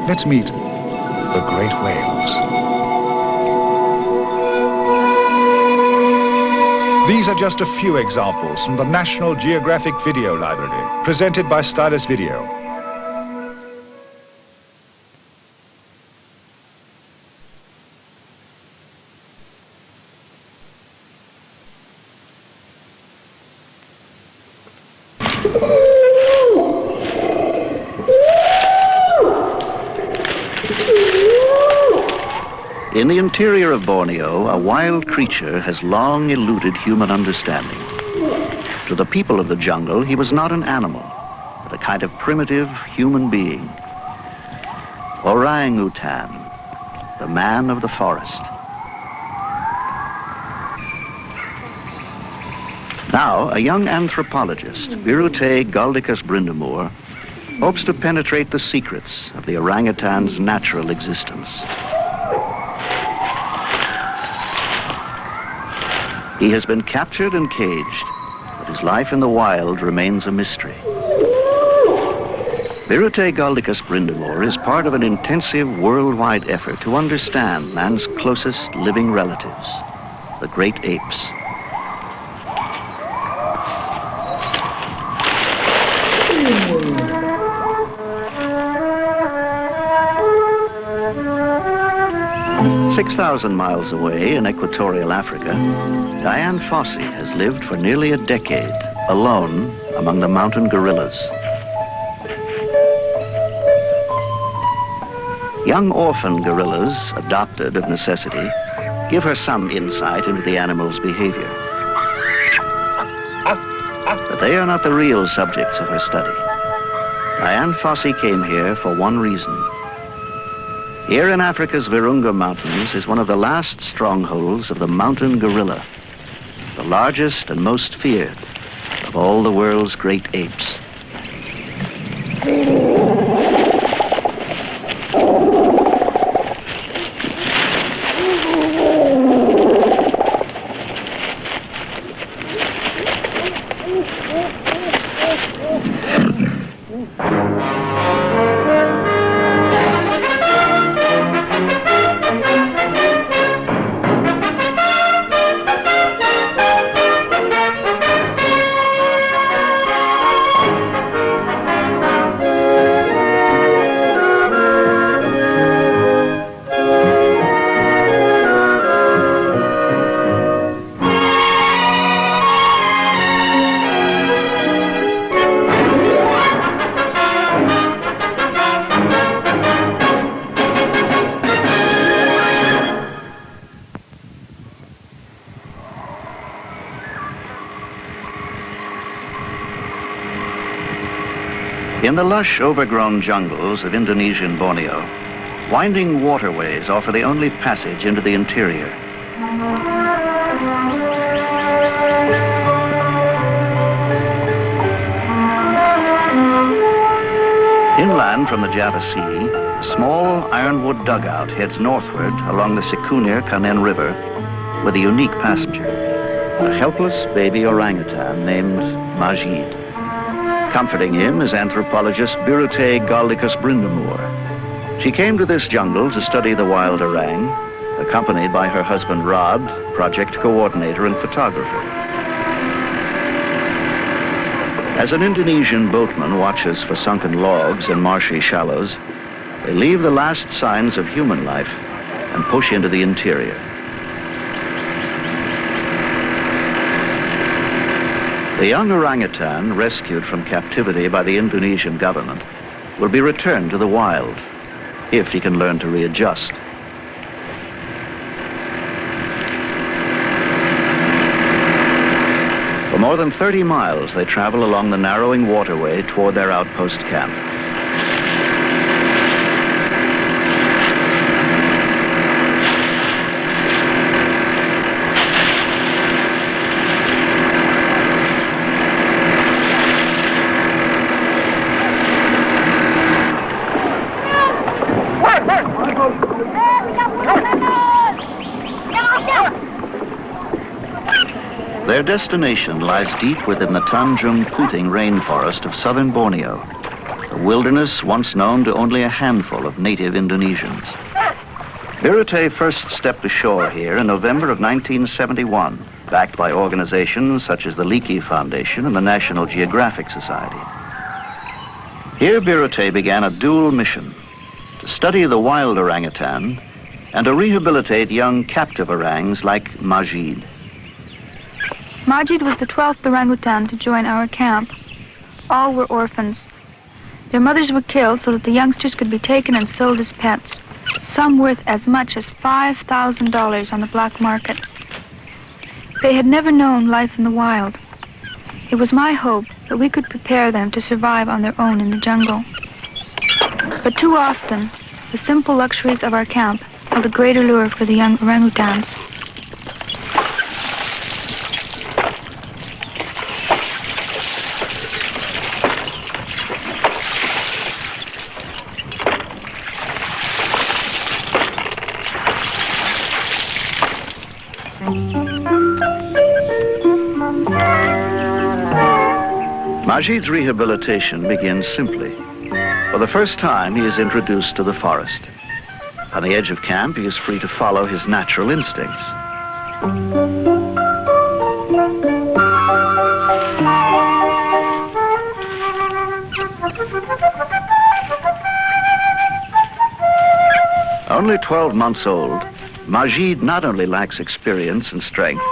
Let's meet the great whales. These are just a few examples from the National Geographic Video Library, presented by Stylus Video. In the interior of Borneo, a wild creature has long eluded human understanding. To the people of the jungle, he was not an animal, but a kind of primitive human being. Orangutan, the man of the forest. Now, a young anthropologist, Birute Galdicus Brindamore, hopes to penetrate the secrets of the orangutan's natural existence. He has been captured and caged, but his life in the wild remains a mystery. Birute Galdicus brindamore is part of an intensive worldwide effort to understand man's closest living relatives, the great apes. – 6,000 miles away in equatorial Africa, Dian Fossey has lived for nearly a decade, alone among the mountain gorillas. Young orphan gorillas, adopted of necessity, give her some insight into the animal's behavior. But they are not the real subjects of her study. Dian Fossey came here for one reason. Here in Africa's Virunga Mountains is one of the last strongholds of the mountain gorilla, the largest and most feared of all the world's great apes. In the lush, overgrown jungles of Indonesian Borneo, winding waterways offer the only passage into the interior. Inland from the Java Sea, a small ironwood dugout heads northward along the Sikunir Kanen River with a unique passenger, a helpless baby orangutan named Majid. Comforting him is anthropologist Birute Galdicus brindamore. She came to this jungle to study the wild orang, accompanied by her husband Rod, project coordinator and photographer. As an Indonesian boatman watches for sunken logs in marshy shallows, they leave the last signs of human life and push into the interior. The young orangutan, rescued from captivity by the Indonesian government, will be returned to the wild, if he can learn to readjust. For more than 30 miles, they travel along the narrowing waterway toward their outpost camp. Their destination lies deep within the Tanjung Puting rainforest of southern Borneo, a wilderness once known to only a handful of native Indonesians. Birute first stepped ashore here in November of 1971, backed by organizations such as the Leakey Foundation and the National Geographic Society. Here Birute began a dual mission, to study the wild orangutan and to rehabilitate young captive orangs like Majid. Majid was the 12th orangutan to join our camp. All were orphans. Their mothers were killed so that the youngsters could be taken and sold as pets, some worth as much as $5,000 on the black market. They had never known life in the wild. It was my hope that we could prepare them to survive on their own in the jungle. But too often, the simple luxuries of our camp held a greater lure for the young orangutans. Majid's rehabilitation begins simply. For the first time, he is introduced to the forest. On the edge of camp, he is free to follow his natural instincts. Only 12 months old, Majid not only lacks experience and strength,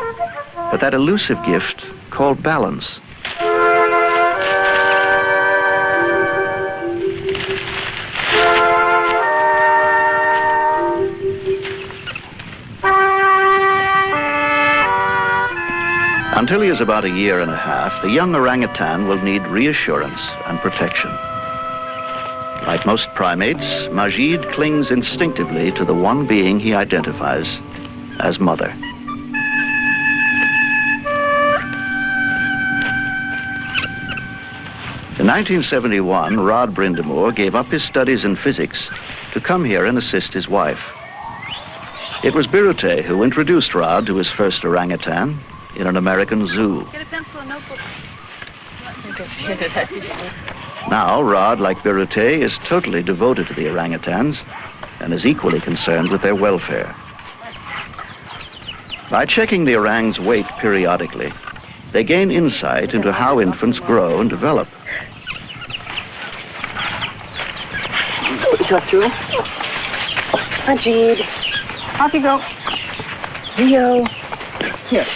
but that elusive gift called balance. Until he is about a year and a half, the young orangutan will need reassurance and protection. Like most primates, Majid clings instinctively to the one being he identifies as mother. In 1971, Rod Brindamore gave up his studies in physics to come here and assist his wife. It was Birute who introduced Rod to his first orangutan in an American zoo. Get a pencil and notebook. Now, Rod, like Birute, is totally devoted to the orangutans and is equally concerned with their welfare. By checking the orang's weight periodically, they gain insight into how infants grow and develop. Go through. Majid. Off you go. Rio. Here.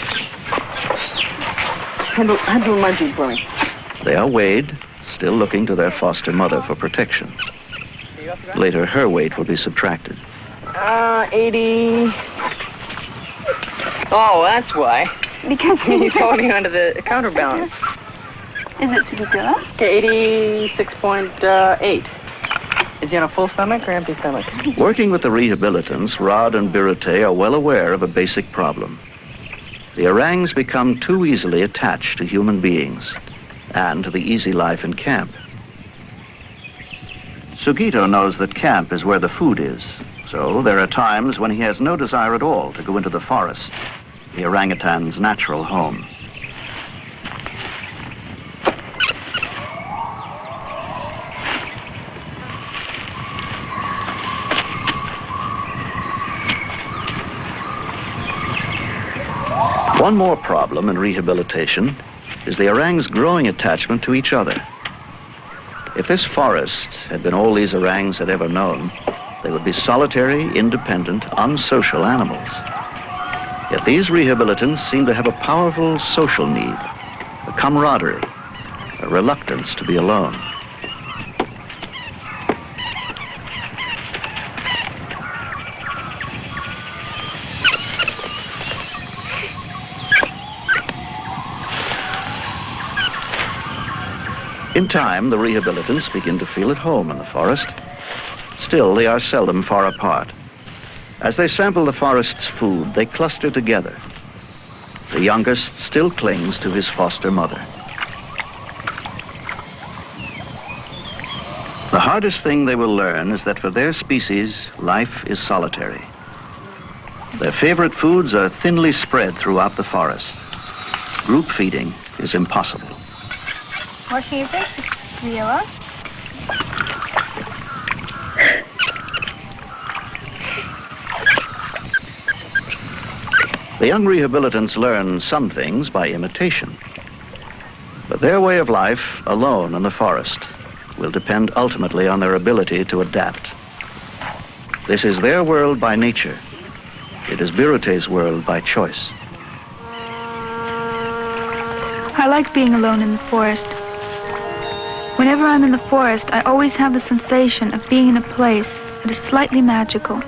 Handle Majid for me. They are weighed, still looking to their foster mother for protection. Later, her weight will be subtracted. 80. Oh, that's why. Because He's holding onto the counterbalance. Is it too good? Okay, 86.8. Is he on a full stomach or empty stomach? Working with the rehabilitants, Rod and Birute are well aware of a basic problem. The orangs become too easily attached to human beings and to the easy life in camp. Sugito knows that camp is where the food is, so there are times when he has no desire at all to go into the forest, the orangutan's natural home. One more problem in rehabilitation is the orang's growing attachment to each other. If this forest had been all these orangs had ever known, they would be solitary, independent, unsocial animals. Yet these rehabilitants seem to have a powerful social need, a camaraderie, a reluctance to be alone. In time, the rehabilitants begin to feel at home in the forest. Still, they are seldom far apart. As they sample the forest's food, they cluster together. The youngest still clings to his foster mother. The hardest thing they will learn is that for their species, life is solitary. Their favorite foods are thinly spread throughout the forest. Group feeding is impossible. Washing your face, Rio, huh? The young rehabilitants learn some things by imitation. But their way of life, alone in the forest, will depend ultimately on their ability to adapt. This is their world by nature. It is Birute's world by choice. I like being alone in the forest. Whenever I'm in the forest, I always have the sensation of being in a place that is slightly magical.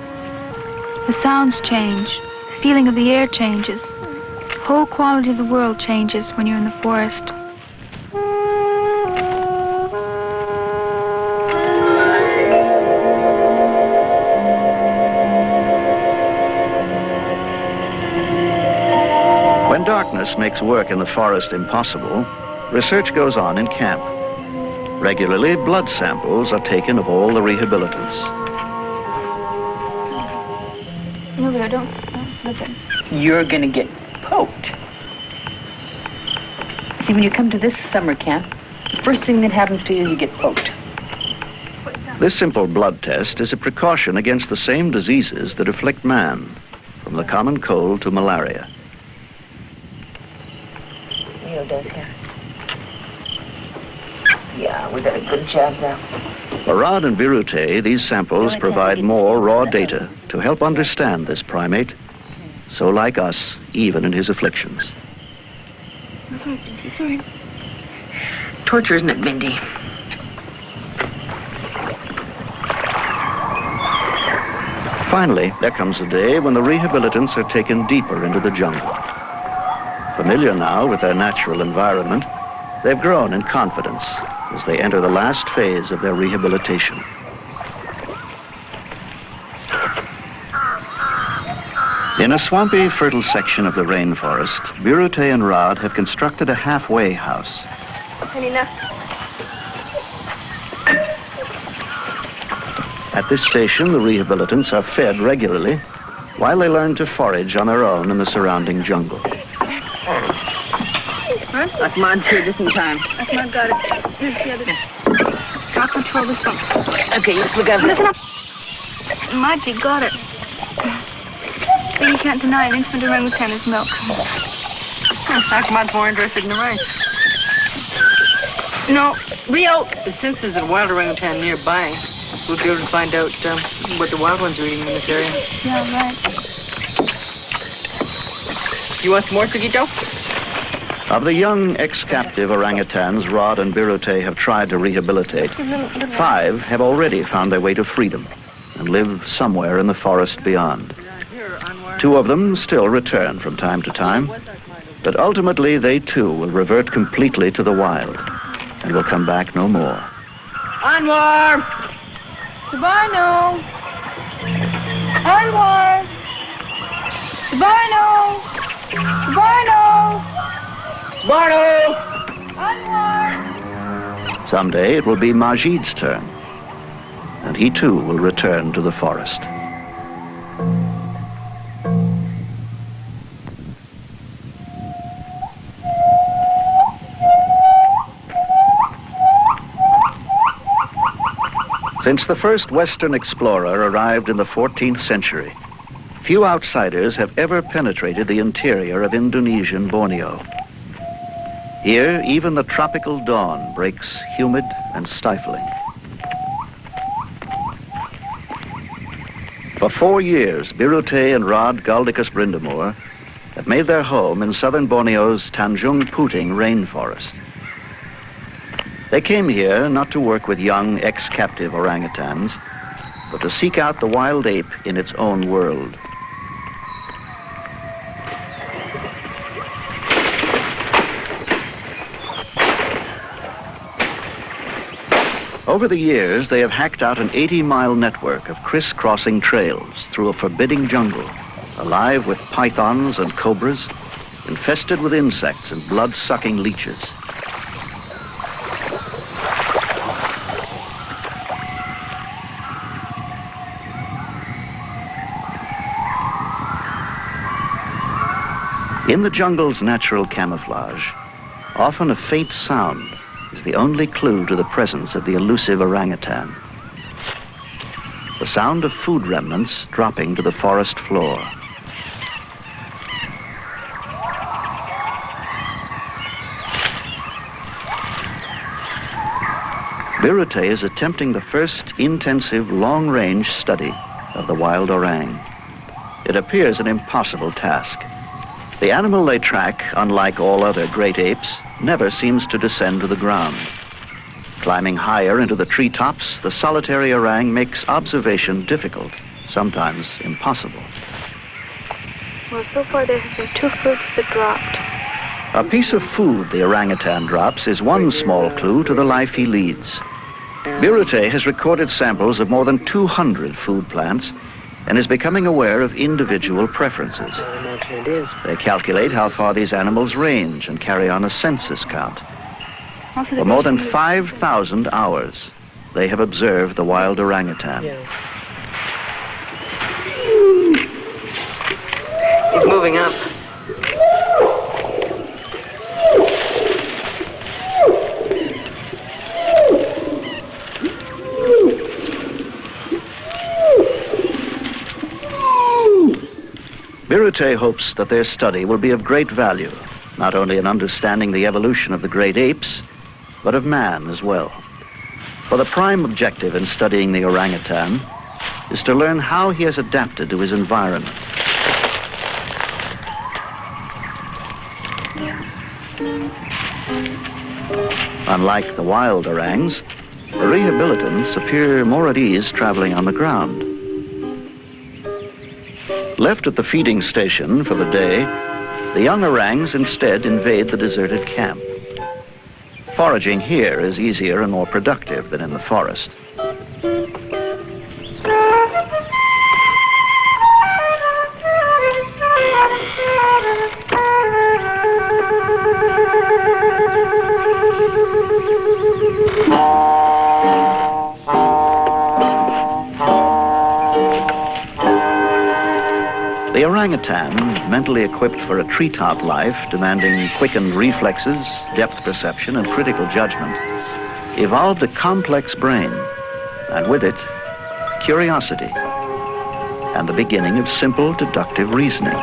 The sounds change, the feeling of the air changes. The whole quality of the world changes when you're in the forest. When darkness makes work in the forest impossible, research goes on in camp. Regularly, blood samples are taken of all the rehabilitants. No, Rio, don't listen. You're gonna get poked. See, when you come to this summer camp, the first thing that happens to you is you get poked. This simple blood test is a precaution against the same diseases that afflict man, from the common cold to malaria. Rio does here. Yeah, we got a good job now. For Rod and Birute, these samples provide more raw data to help understand this primate, so like us, even in his afflictions. Torture, isn't it, Mindy? Finally, there comes a day when the rehabilitants are taken deeper into the jungle. Familiar now with their natural environment, they've grown in confidence as they enter the last phase of their rehabilitation. In a swampy, fertile section of the rainforest, Birute and Rod have constructed a halfway house. At this station, the rehabilitants are fed regularly while they learn to forage on their own in the surrounding jungle. Ahmad's here just in time. Ahmad got it. Here's the other. I'll control this one. Okay, you look out. Listen up. Maji got it. But you can't deny an infant orangutan is milk. Ahmad's more interested in the rice. No, Rio. Since there's a wild orangutan nearby, we'll be able to find out what the wild ones are eating in this area. Yeah, right. You want some more, Sugito? Of the young ex-captive orangutans Rod and Birute have tried to rehabilitate, 5 have already found their way to freedom and live somewhere in the forest beyond. 2 of them still return from time to time, but ultimately they too will revert completely to the wild and will come back no more. Anwar! Sabino! Anwar! Sabino! Sabino! Barno! Anwar! Someday it will be Majid's turn, and he too will return to the forest. Since the first Western explorer arrived in the 14th century, few outsiders have ever penetrated the interior of Indonesian Borneo. Here, even the tropical dawn breaks humid and stifling. For 4 years, Birute and Rod Galdicus Brindamore have made their home in southern Borneo's Tanjung Puting rainforest. They came here not to work with young ex-captive orangutans, but to seek out the wild ape in its own world. Over the years, they have hacked out an 80-mile network of criss-crossing trails through a forbidding jungle, alive with pythons and cobras, infested with insects and blood-sucking leeches. In the jungle's natural camouflage, often a faint sound is the only clue to the presence of the elusive orangutan. The sound of food remnants dropping to the forest floor. Birute is attempting the first intensive long-range study of the wild orang. It appears an impossible task. The animal they track, unlike all other great apes, never seems to descend to the ground. Climbing higher into the treetops, the solitary orang makes observation difficult, sometimes impossible. Well, so far there have been 2 fruits that dropped. A piece of food the orangutan drops is one small clue to the life he leads. Birute has recorded samples of more than 200 food plants and is becoming aware of individual preferences. They calculate how far these animals range and carry on a census count. For more than 5,000 hours, they have observed the wild orangutan. He's moving up. Birute hopes that their study will be of great value, not only in understanding the evolution of the great apes, but of man as well. For the prime objective in studying the orangutan is to learn how he has adapted to his environment. Unlike the wild orangs, rehabilitants appear more at ease traveling on the ground. Left at the feeding station for the day, the young orangs instead invade the deserted camp. Foraging here is easier and more productive than in the forest. The orangutan, mentally equipped for a treetop life, demanding quickened reflexes, depth perception, and critical judgment, evolved a complex brain, and with it, curiosity, and the beginning of simple deductive reasoning.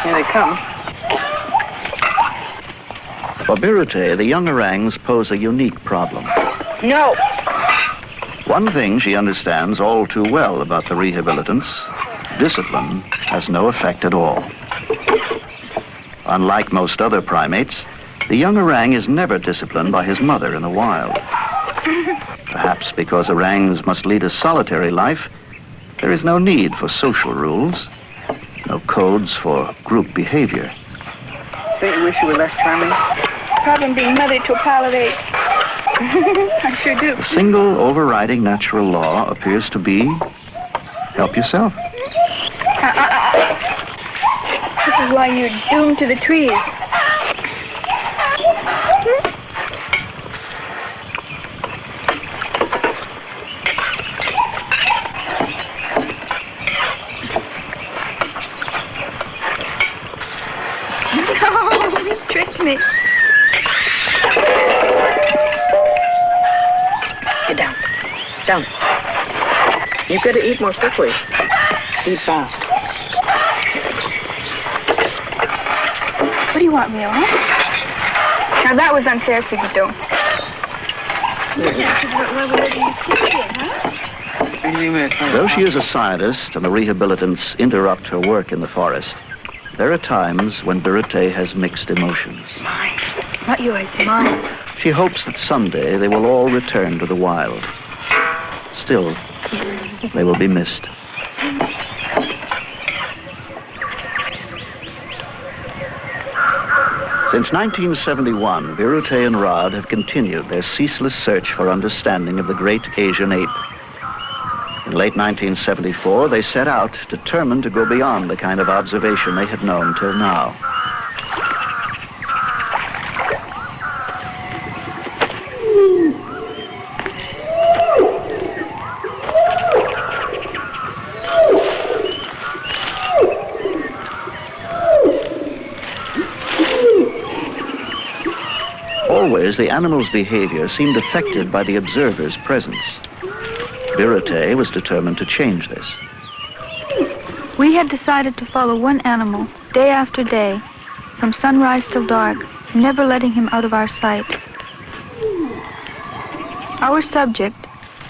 Here they come. For Birute, the young orangs pose a unique problem. No. One thing she understands all too well about the rehabilitants: discipline has no effect at all. Unlike most other primates, the young orang is never disciplined by his mother in the wild. Perhaps because orangs must lead a solitary life, there is no need for social rules, no codes for group behavior. Don't you wish you were less charming? Problem being married to a pile of apes. I sure do. The single overriding natural law appears to be, help yourself. This is why you're doomed to the trees. No, you tricked me. Get down. Down. You've got to eat more quickly. Eat fast. What do you want, Mio, huh? Now that was unfair, Sigurdo. Though she is a scientist and the rehabilitants interrupt her work in the forest, there are times when Birute has mixed emotions. Mine. Not yours, mine. She hopes that someday they will all return to the wild. Still, they will be missed. Since 1971, Birute and Rod have continued their ceaseless search for understanding of the great Asian ape. In late 1974, they set out determined to go beyond the kind of observation they had known till now. Always, the animal's behavior seemed affected by the observer's presence. Birute was determined to change this. We had decided to follow one animal day after day, from sunrise till dark, never letting him out of our sight. Our subject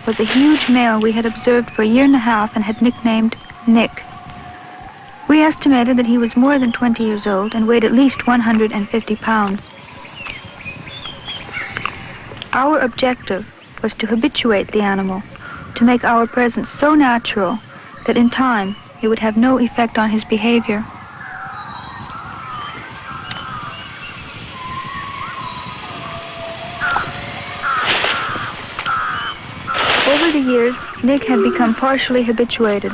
was a huge male we had observed for a year and a half and had nicknamed Nick. We estimated that he was more than 20 years old and weighed at least 150 pounds. Our objective was to habituate the animal, to make our presence so natural that in time it would have no effect on his behavior. years, Nick had become partially habituated.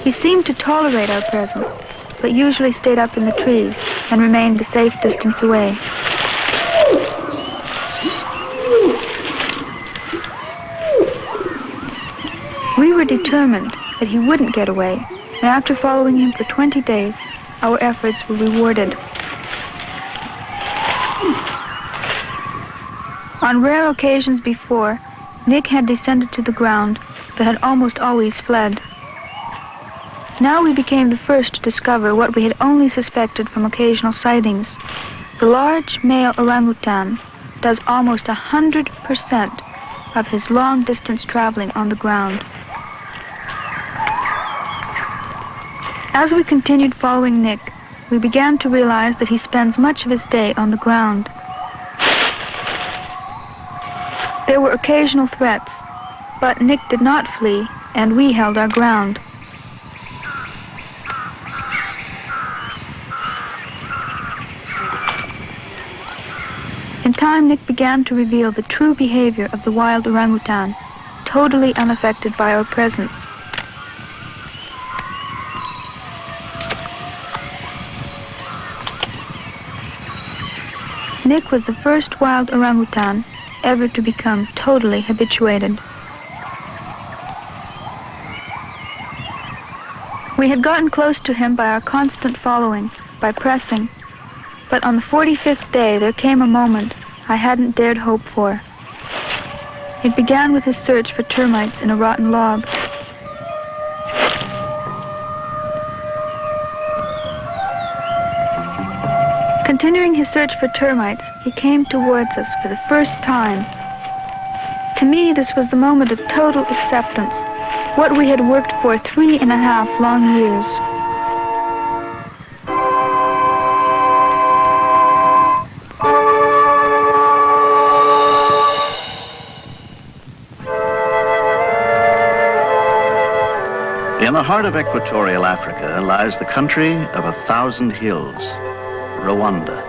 He seemed to tolerate our presence, but usually stayed up in the trees and remained a safe distance away. We were determined that he wouldn't get away, and after following him for 20 days, our efforts were rewarded. On rare occasions before, Nick had descended to the ground, but had almost always fled. Now we became the first to discover what we had only suspected from occasional sightings. The large male orangutan does almost 100% of his long-distance traveling on the ground. As we continued following Nick, we began to realize that he spends much of his day on the ground. There were occasional threats, but Nick did not flee, and we held our ground. In time, Nick began to reveal the true behavior of the wild orangutan, totally unaffected by our presence. Nick was the first wild orangutan ever to become totally habituated. We had gotten close to him by our constant following, by pressing, but on the 45th day there came a moment I hadn't dared hope for. It began with his search for termites in a rotten log. Continuing his search for termites, he came towards us for the first time. To me, this was the moment of total acceptance, what we had worked for 3.5 long years. In the heart of equatorial Africa lies the country of 1,000 hills, Rwanda.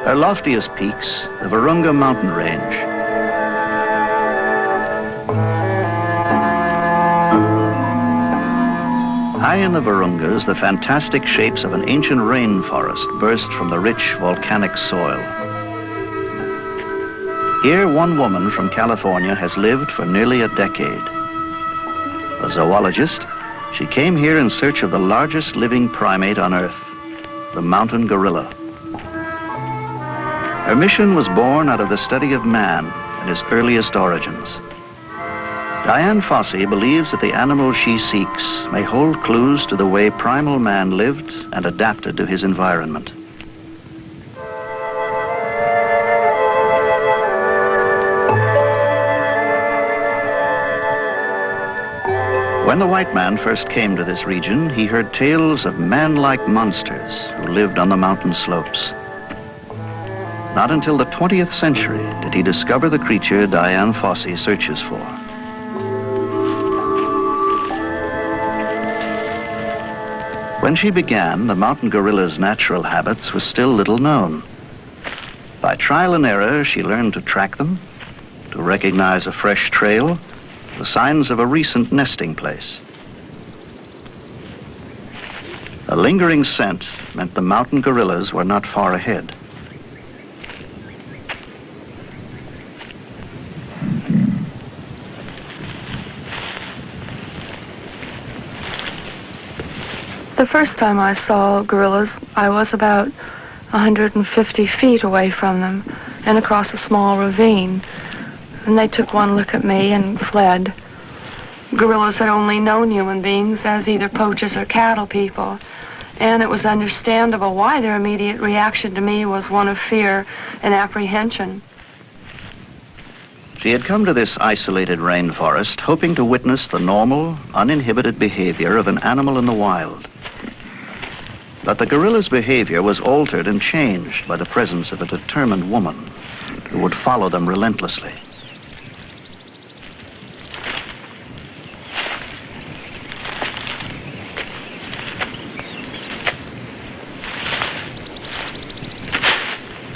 Her loftiest peaks, the Virunga mountain range. High in the Virungas, the fantastic shapes of an ancient rainforest burst from the rich volcanic soil. Here, one woman from California has lived for nearly a decade. A zoologist, she came here in search of the largest living primate on Earth, the mountain gorilla. Her mission was born out of the study of man in his earliest origins. Diane Fossey believes that the animal she seeks may hold clues to the way primal man lived and adapted to his environment. When the white man first came to this region, he heard tales of man-like monsters who lived on the mountain slopes. Not until the 20th century did he discover the creature Diane Fossey searches for. When she began, the mountain gorilla's natural habits were still little known. By trial and error, she learned to track them, to recognize a fresh trail, the signs of a recent nesting place. A lingering scent meant the mountain gorillas were not far ahead. The first time I saw gorillas, I was about 150 feet away from them and across a small ravine. And they took one look at me and fled. Gorillas had only known human beings as either poachers or cattle people. And it was understandable why their immediate reaction to me was one of fear and apprehension. She had come to this isolated rainforest hoping to witness the normal, uninhibited behavior of an animal in the wild. But the gorilla's behavior was altered and changed by the presence of a determined woman who would follow them relentlessly.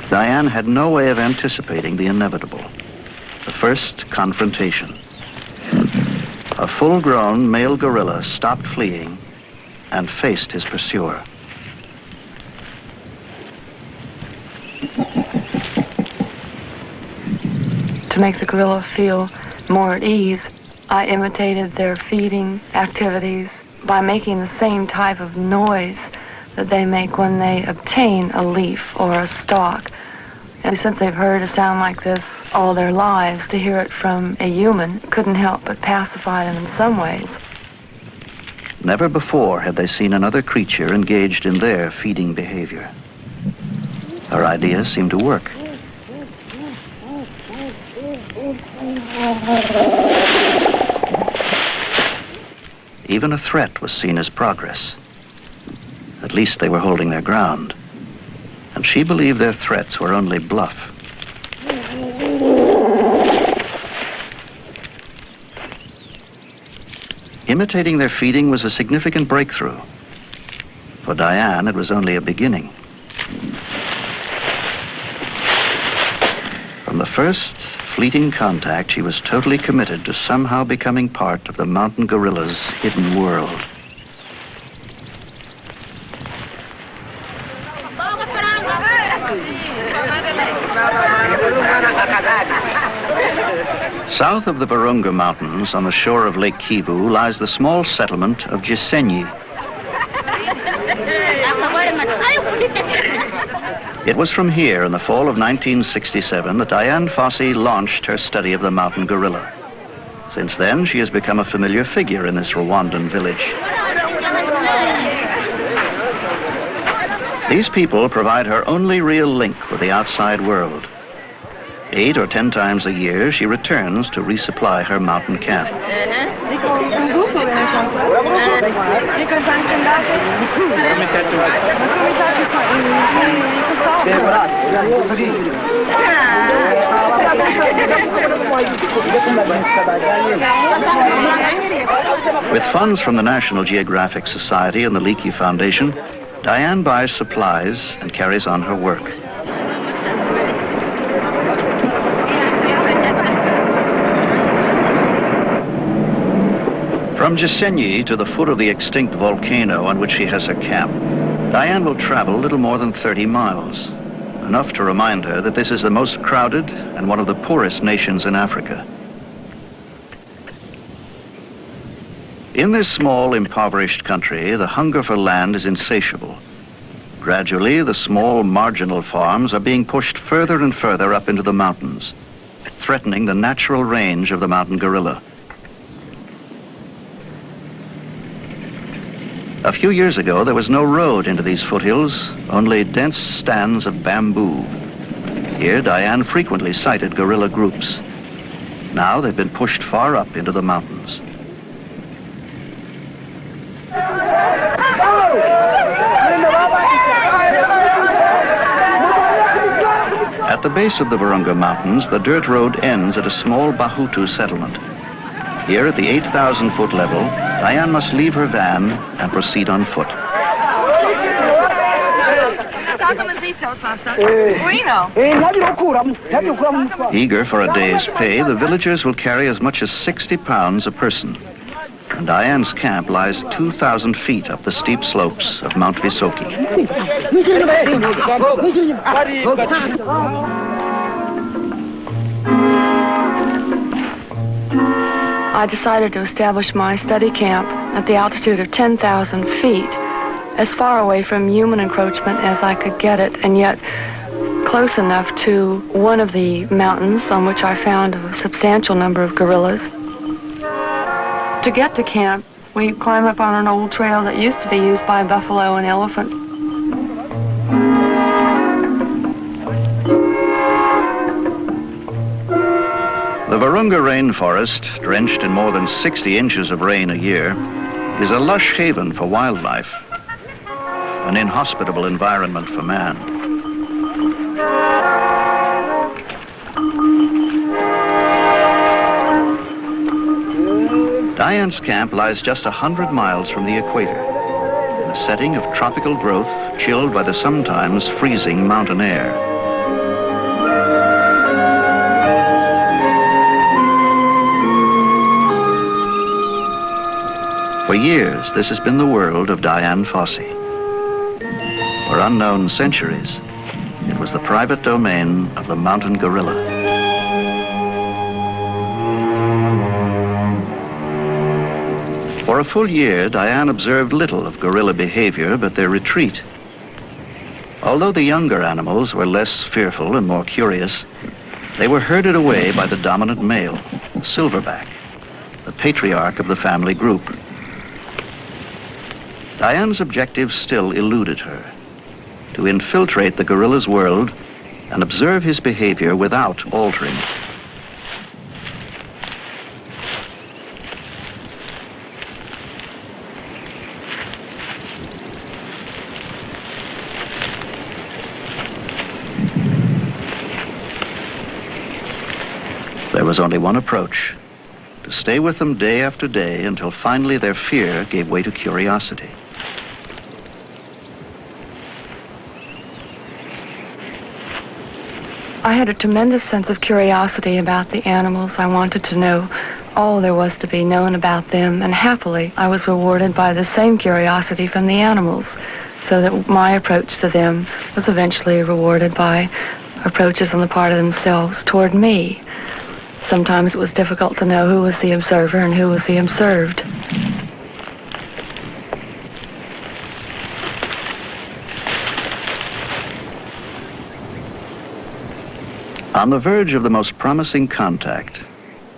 Diane had no way of anticipating the inevitable, the first confrontation. A full-grown male gorilla stopped fleeing and faced his pursuer. To make the gorilla feel more at ease, I imitated their feeding activities by making the same type of noise that they make when they obtain a leaf or a stalk. And since they've heard a sound like this all their lives, to hear it from a human couldn't help but pacify them in some ways. Never before had they seen another creature engaged in their feeding behavior. Her idea seemed to work. Even a threat was seen as progress. At least they were holding their ground. And she believed their threats were only bluff. Imitating their feeding was a significant breakthrough. For Diane, it was only a beginning. From the first fleeting contact, she was totally committed to somehow becoming part of the mountain gorilla's hidden world. South of the Virunga Mountains, on the shore of Lake Kivu, lies the small settlement of Gisenyi. It was from here in the fall of 1967 that Dian Fossey launched her study of the mountain gorilla. Since then, she has become a familiar figure in this Rwandan village. These people provide her only real link with the outside world. 8 or 10 times a year, she returns to resupply her mountain camp. With funds from the National Geographic Society and the Leakey Foundation, Diane buys supplies and carries on her work. From Gisenyi to the foot of the extinct volcano on which she has her camp, Diane will travel little more than 30 miles, enough to remind her that this is the most crowded and one of the poorest nations in Africa. In this small, impoverished country, the hunger for land is insatiable. Gradually, the small, marginal farms are being pushed further and further up into the mountains, threatening the natural range of the mountain gorilla. A few years ago, there was no road into these foothills, only dense stands of bamboo. Here, Diane frequently sighted gorilla groups. Now they've been pushed far up into the mountains. At the base of the Virunga Mountains, the dirt road ends at a small Bahutu settlement. Here at the 8,000-foot level, Diane must leave her van and proceed on foot. Eager for a day's pay, the villagers will carry as much as 60 pounds a person. And Diane's camp lies 2,000 feet up the steep slopes of Mount Visoki. I decided to establish my study camp at the altitude of 10,000 feet, as far away from human encroachment as I could get it, and yet close enough to one of the mountains on which I found a substantial number of gorillas. To get to camp, we climb up on an old trail that used to be used by buffalo and elephant. The Virunga rainforest, drenched in more than 60 inches of rain a year, is a lush haven for wildlife, an inhospitable environment for man. Diane's camp lies just 100 miles from the equator, in a setting of tropical growth chilled by the sometimes freezing mountain air. For years, this has been the world of Dian Fossey. For unknown centuries, it was the private domain of the mountain gorilla. For a full year, Dian observed little of gorilla behavior but their retreat. Although the younger animals were less fearful and more curious, they were herded away by the dominant male, the silverback, the patriarch of the family group. Dian's objective still eluded her: to infiltrate the gorilla's world and observe his behavior without altering it. There was only one approach: to stay with them day after day until finally their fear gave way to curiosity. I had a tremendous sense of curiosity about the animals. I wanted to know all there was to be known about them, and happily I was rewarded by the same curiosity from the animals, so that my approach to them was eventually rewarded by approaches on the part of themselves toward me. Sometimes it was difficult to know who was the observer and who was the observed. On the verge of the most promising contact,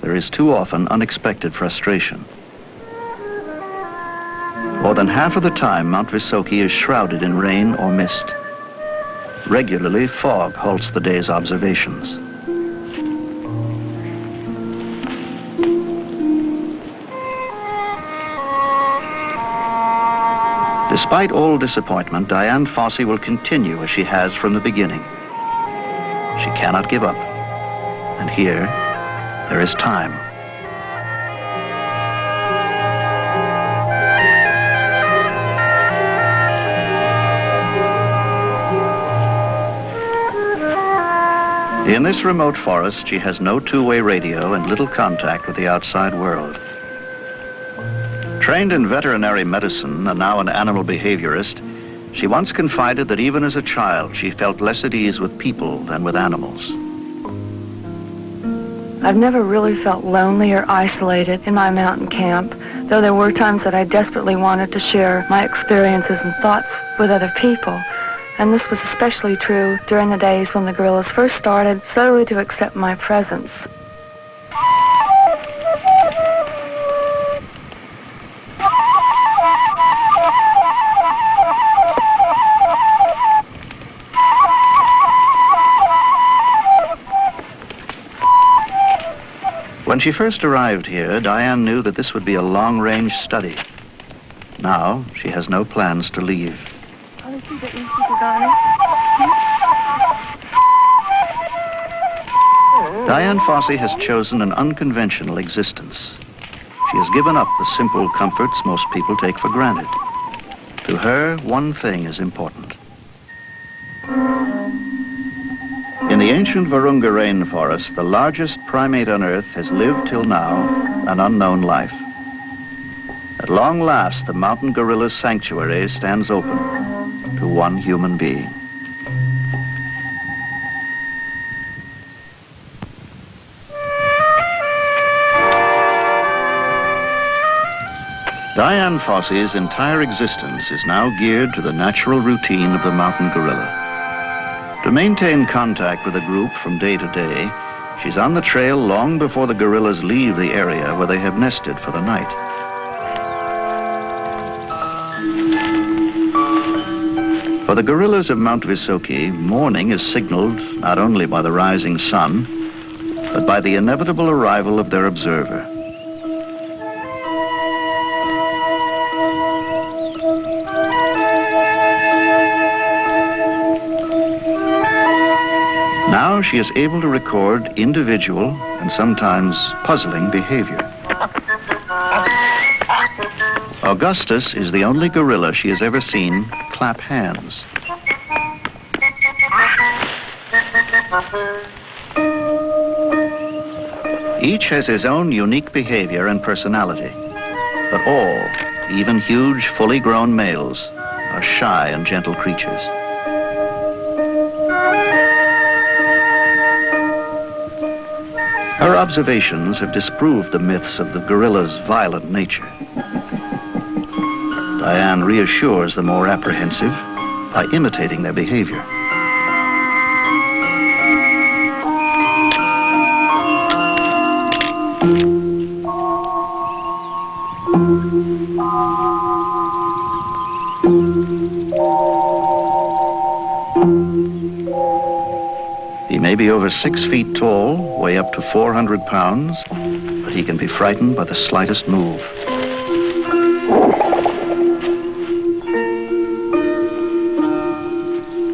there is too often unexpected frustration. More than half of the time, Mount Visoki is shrouded in rain or mist. Regularly, fog halts the day's observations. Despite all disappointment, Dian Fossey will continue as she has from the beginning. She cannot give up. And here, there is time. In this remote forest, she has no two-way radio and little contact with the outside world. Trained in veterinary medicine and now an animal behaviorist, she once confided that even as a child, she felt less at ease with people than with animals. I've never really felt lonely or isolated in my mountain camp, though there were times that I desperately wanted to share my experiences and thoughts with other people. And this was especially true during the days when the gorillas first started slowly to accept my presence. When she first arrived here, Dian knew that this would be a long-range study. Now, she has no plans to leave. Dian Fossey has chosen an unconventional existence. She has given up the simple comforts most people take for granted. To her, one thing is important. In the ancient Virunga rainforest, the largest primate on Earth has lived till now an unknown life. At long last, the mountain gorilla's sanctuary stands open to one human being. Dian Fossey's entire existence is now geared to the natural routine of the mountain gorilla. To maintain contact with the group from day to day, she's on the trail long before the gorillas leave the area where they have nested for the night. For the gorillas of Mount Visoki, morning is signaled not only by the rising sun, but by the inevitable arrival of their observer. Now she is able to record individual and sometimes puzzling behavior. Augustus is the only gorilla she has ever seen clap hands. Each has his own unique behavior and personality, but all even huge, fully grown males are shy and gentle creatures. Her observations have disproved the myths of the gorilla's violent nature. Diane reassures the more apprehensive by imitating their behavior. He may be over 6 feet tall, weigh up to 400 pounds, but he can be frightened by the slightest move.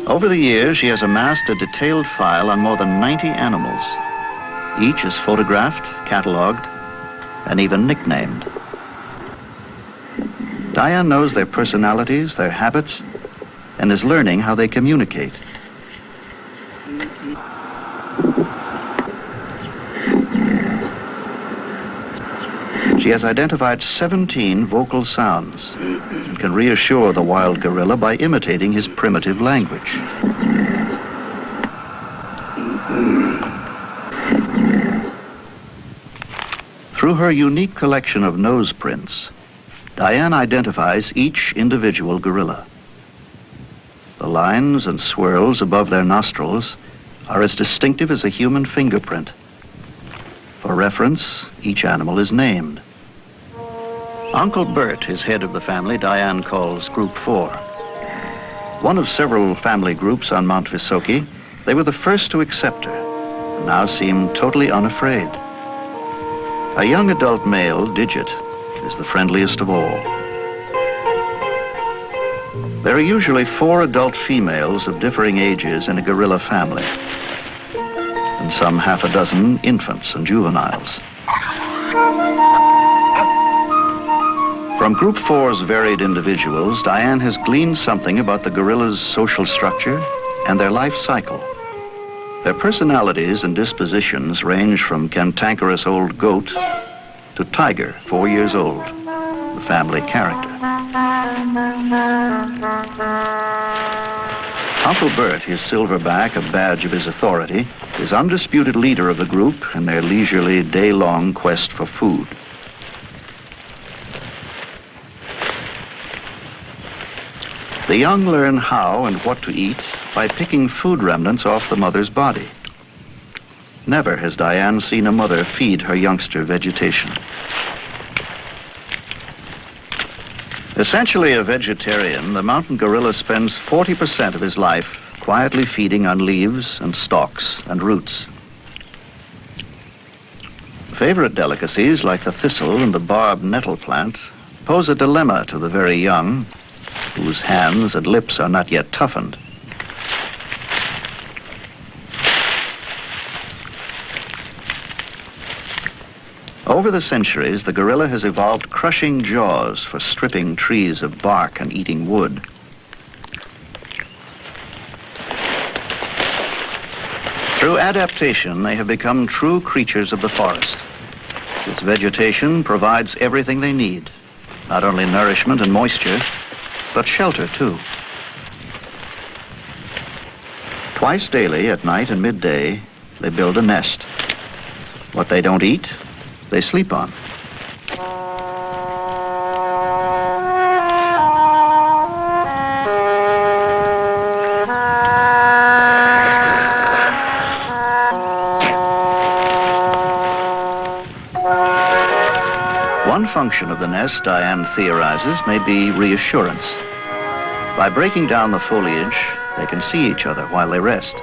Over the years, she has amassed a detailed file on more than 90 animals. Each is photographed, catalogued, and even nicknamed. Diane knows their personalities, their habits, and is learning how they communicate. She has identified 17 vocal sounds and can reassure the wild gorilla by imitating his primitive language. Through her unique collection of nose prints, Diane identifies each individual gorilla. The lines and swirls above their nostrils are as distinctive as a human fingerprint. For reference, each animal is named. Uncle Bert is head of the family Diane calls Group 4. One of several family groups on Mount Visoki, they were the first to accept her and now seem totally unafraid. A young adult male, Digit, is the friendliest of all. There are usually 4 adult females of differing ages in a gorilla family, and some half a dozen infants and juveniles. From Group 4's varied individuals, Diane has gleaned something about the gorilla's social structure and their life cycle. Their personalities and dispositions range from cantankerous old goat to Tiger, 4 years old, the family character. Uncle Bert, his silverback, a badge of his authority, is undisputed leader of the group in their leisurely day-long quest for food. The young learn how and what to eat by picking food remnants off the mother's body. Never has Diane seen a mother feed her youngster vegetation. Essentially a vegetarian, the mountain gorilla spends 40% of his life quietly feeding on leaves and stalks and roots. Favorite delicacies like the thistle and the barb nettle plant pose a dilemma to the very young, whose hands and lips are not yet toughened. Over the centuries, the gorilla has evolved crushing jaws for stripping trees of bark and eating wood. Through adaptation, they have become true creatures of the forest. Its vegetation provides everything they need, not only nourishment and moisture, but shelter too. Twice daily, at night and midday, they build a nest. What they don't eat, they sleep on. One function of the nest, Diane theorizes, may be reassurance. By breaking down the foliage, they can see each other while they rest.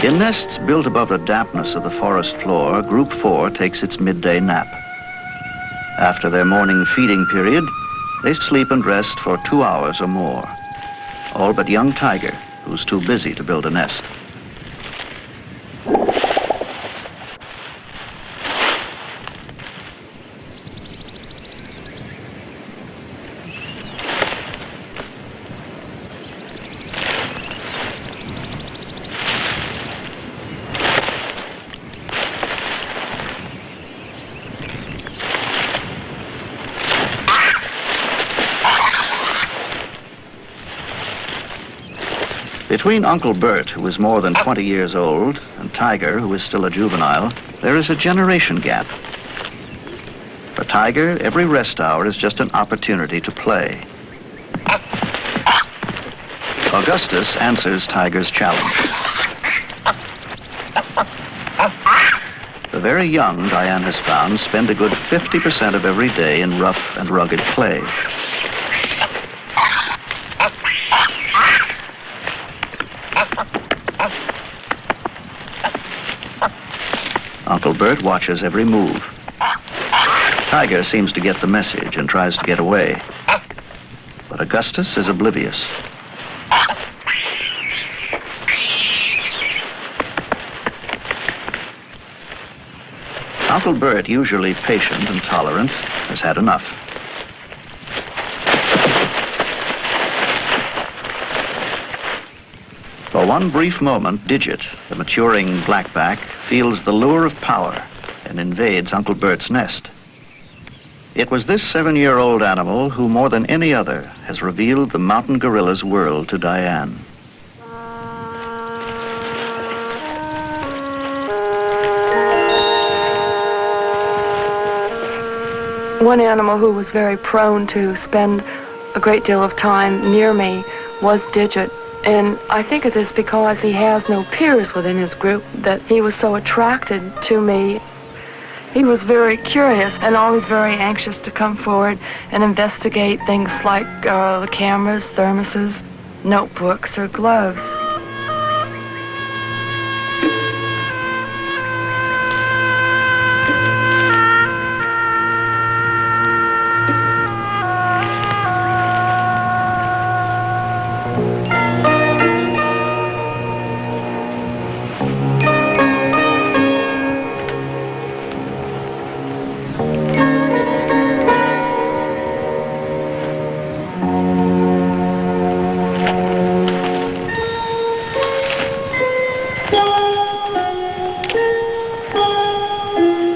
In nests built above the dampness of the forest floor, Group 4 takes its midday nap. After their morning feeding period, they sleep and rest for 2 hours or more. All but young Tiger, who's too busy to build a nest. Between Uncle Bert, who is more than 20 years old, and Tiger, who is still a juvenile, there is a generation gap. For Tiger, every rest hour is just an opportunity to play. Augustus answers Tiger's challenge. The very young, Diane has found, spend a good 50% of every day in rough and rugged play. Uncle Bert watches every move. Tiger seems to get the message and tries to get away. But Augustus is oblivious. Uncle Bert, usually patient and tolerant, has had enough. For one brief moment, Digit, the maturing blackback, feels the lure of power and invades Uncle Bert's nest. It was this 7-year-old animal who, more than any other, has revealed the mountain gorilla's world to Diane. One animal who was very prone to spend a great deal of time near me was Digit. And I think it is because he has no peers within his group that he was so attracted to me. He was very curious and always very anxious to come forward and investigate things like the cameras, thermoses, notebooks, or gloves.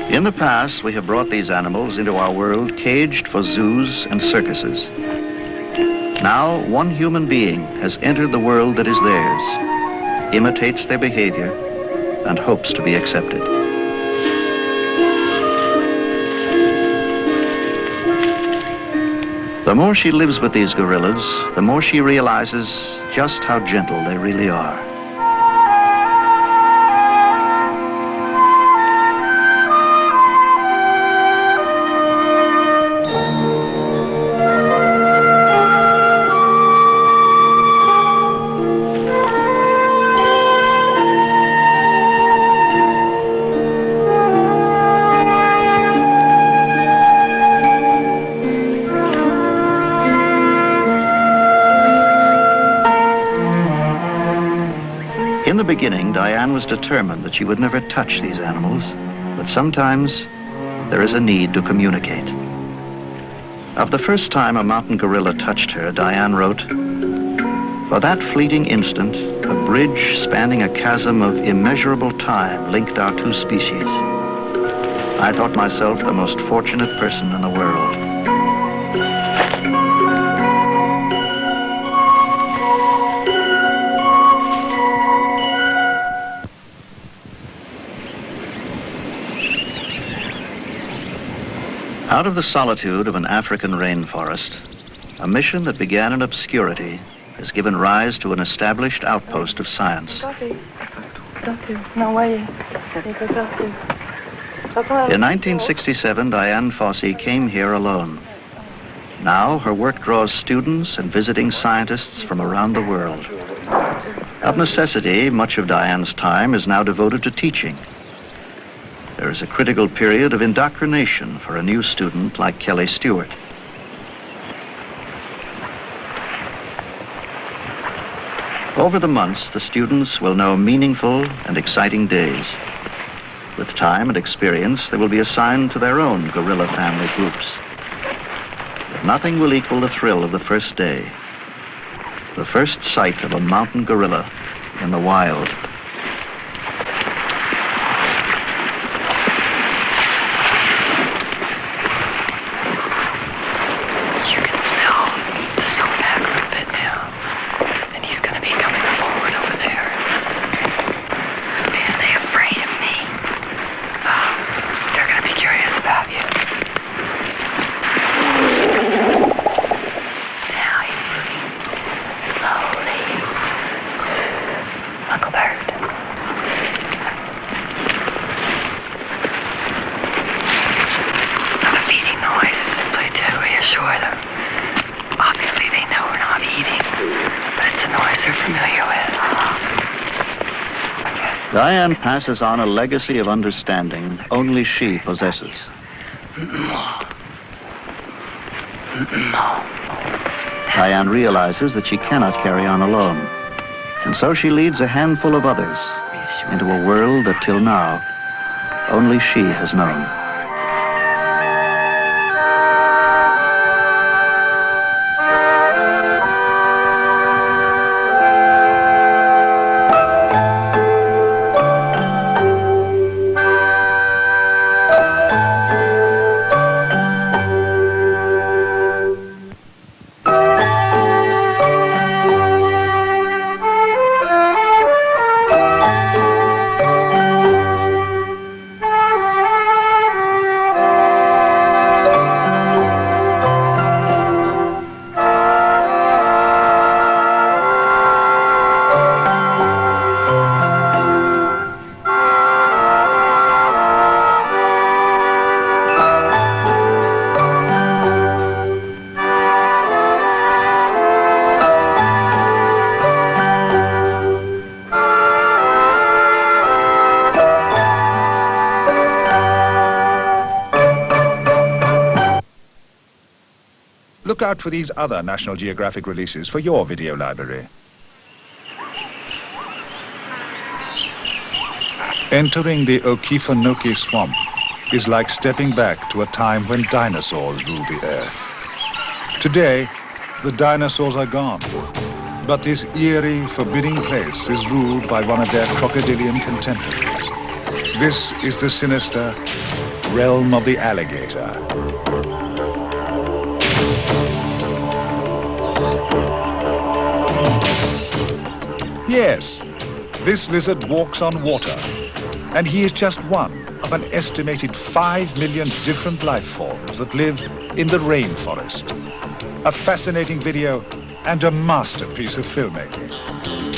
In the past, we have brought these animals into our world caged for zoos and circuses. Now, one human being has entered the world that is theirs, imitates their behavior, and hopes to be accepted. The more she lives with these gorillas, the more she realizes just how gentle they really are. In the beginning, Diane was determined that she would never touch these animals, but sometimes there is a need to communicate. Of the first time a mountain gorilla touched her, Diane wrote, "For that fleeting instant, a bridge spanning a chasm of immeasurable time linked our two species. I thought myself the most fortunate person in the world." Out of the solitude of an African rainforest, a mission that began in obscurity has given rise to an established outpost of science. In 1967, Diane Fossey came here alone. Now her work draws students and visiting scientists from around the world. Of necessity, much of Diane's time is now devoted to teaching. There is a critical period of indoctrination for a new student like Kelly Stewart. Over the months, the students will know meaningful and exciting days. With time and experience, they will be assigned to their own gorilla family groups. But nothing will equal the thrill of the first day, the first sight of a mountain gorilla in the wild. You can smell the sonar a bit now, and he's going to be coming forward Diane passes on a legacy of understanding only she possesses. Diane realizes that she cannot carry on alone, and so she leads a handful of others into a world that till now only she has known. Look out for these other National Geographic releases for your video library. Entering the Okefenokee Swamp is like stepping back to a time when dinosaurs ruled the earth. Today, the dinosaurs are gone, but this eerie, forbidding place is ruled by one of their crocodilian contemporaries. This is the sinister realm of the alligator. Yes, this lizard walks on water, and he is just one of an estimated 5 million different life forms that live in the rainforest. A fascinating video and a masterpiece of filmmaking.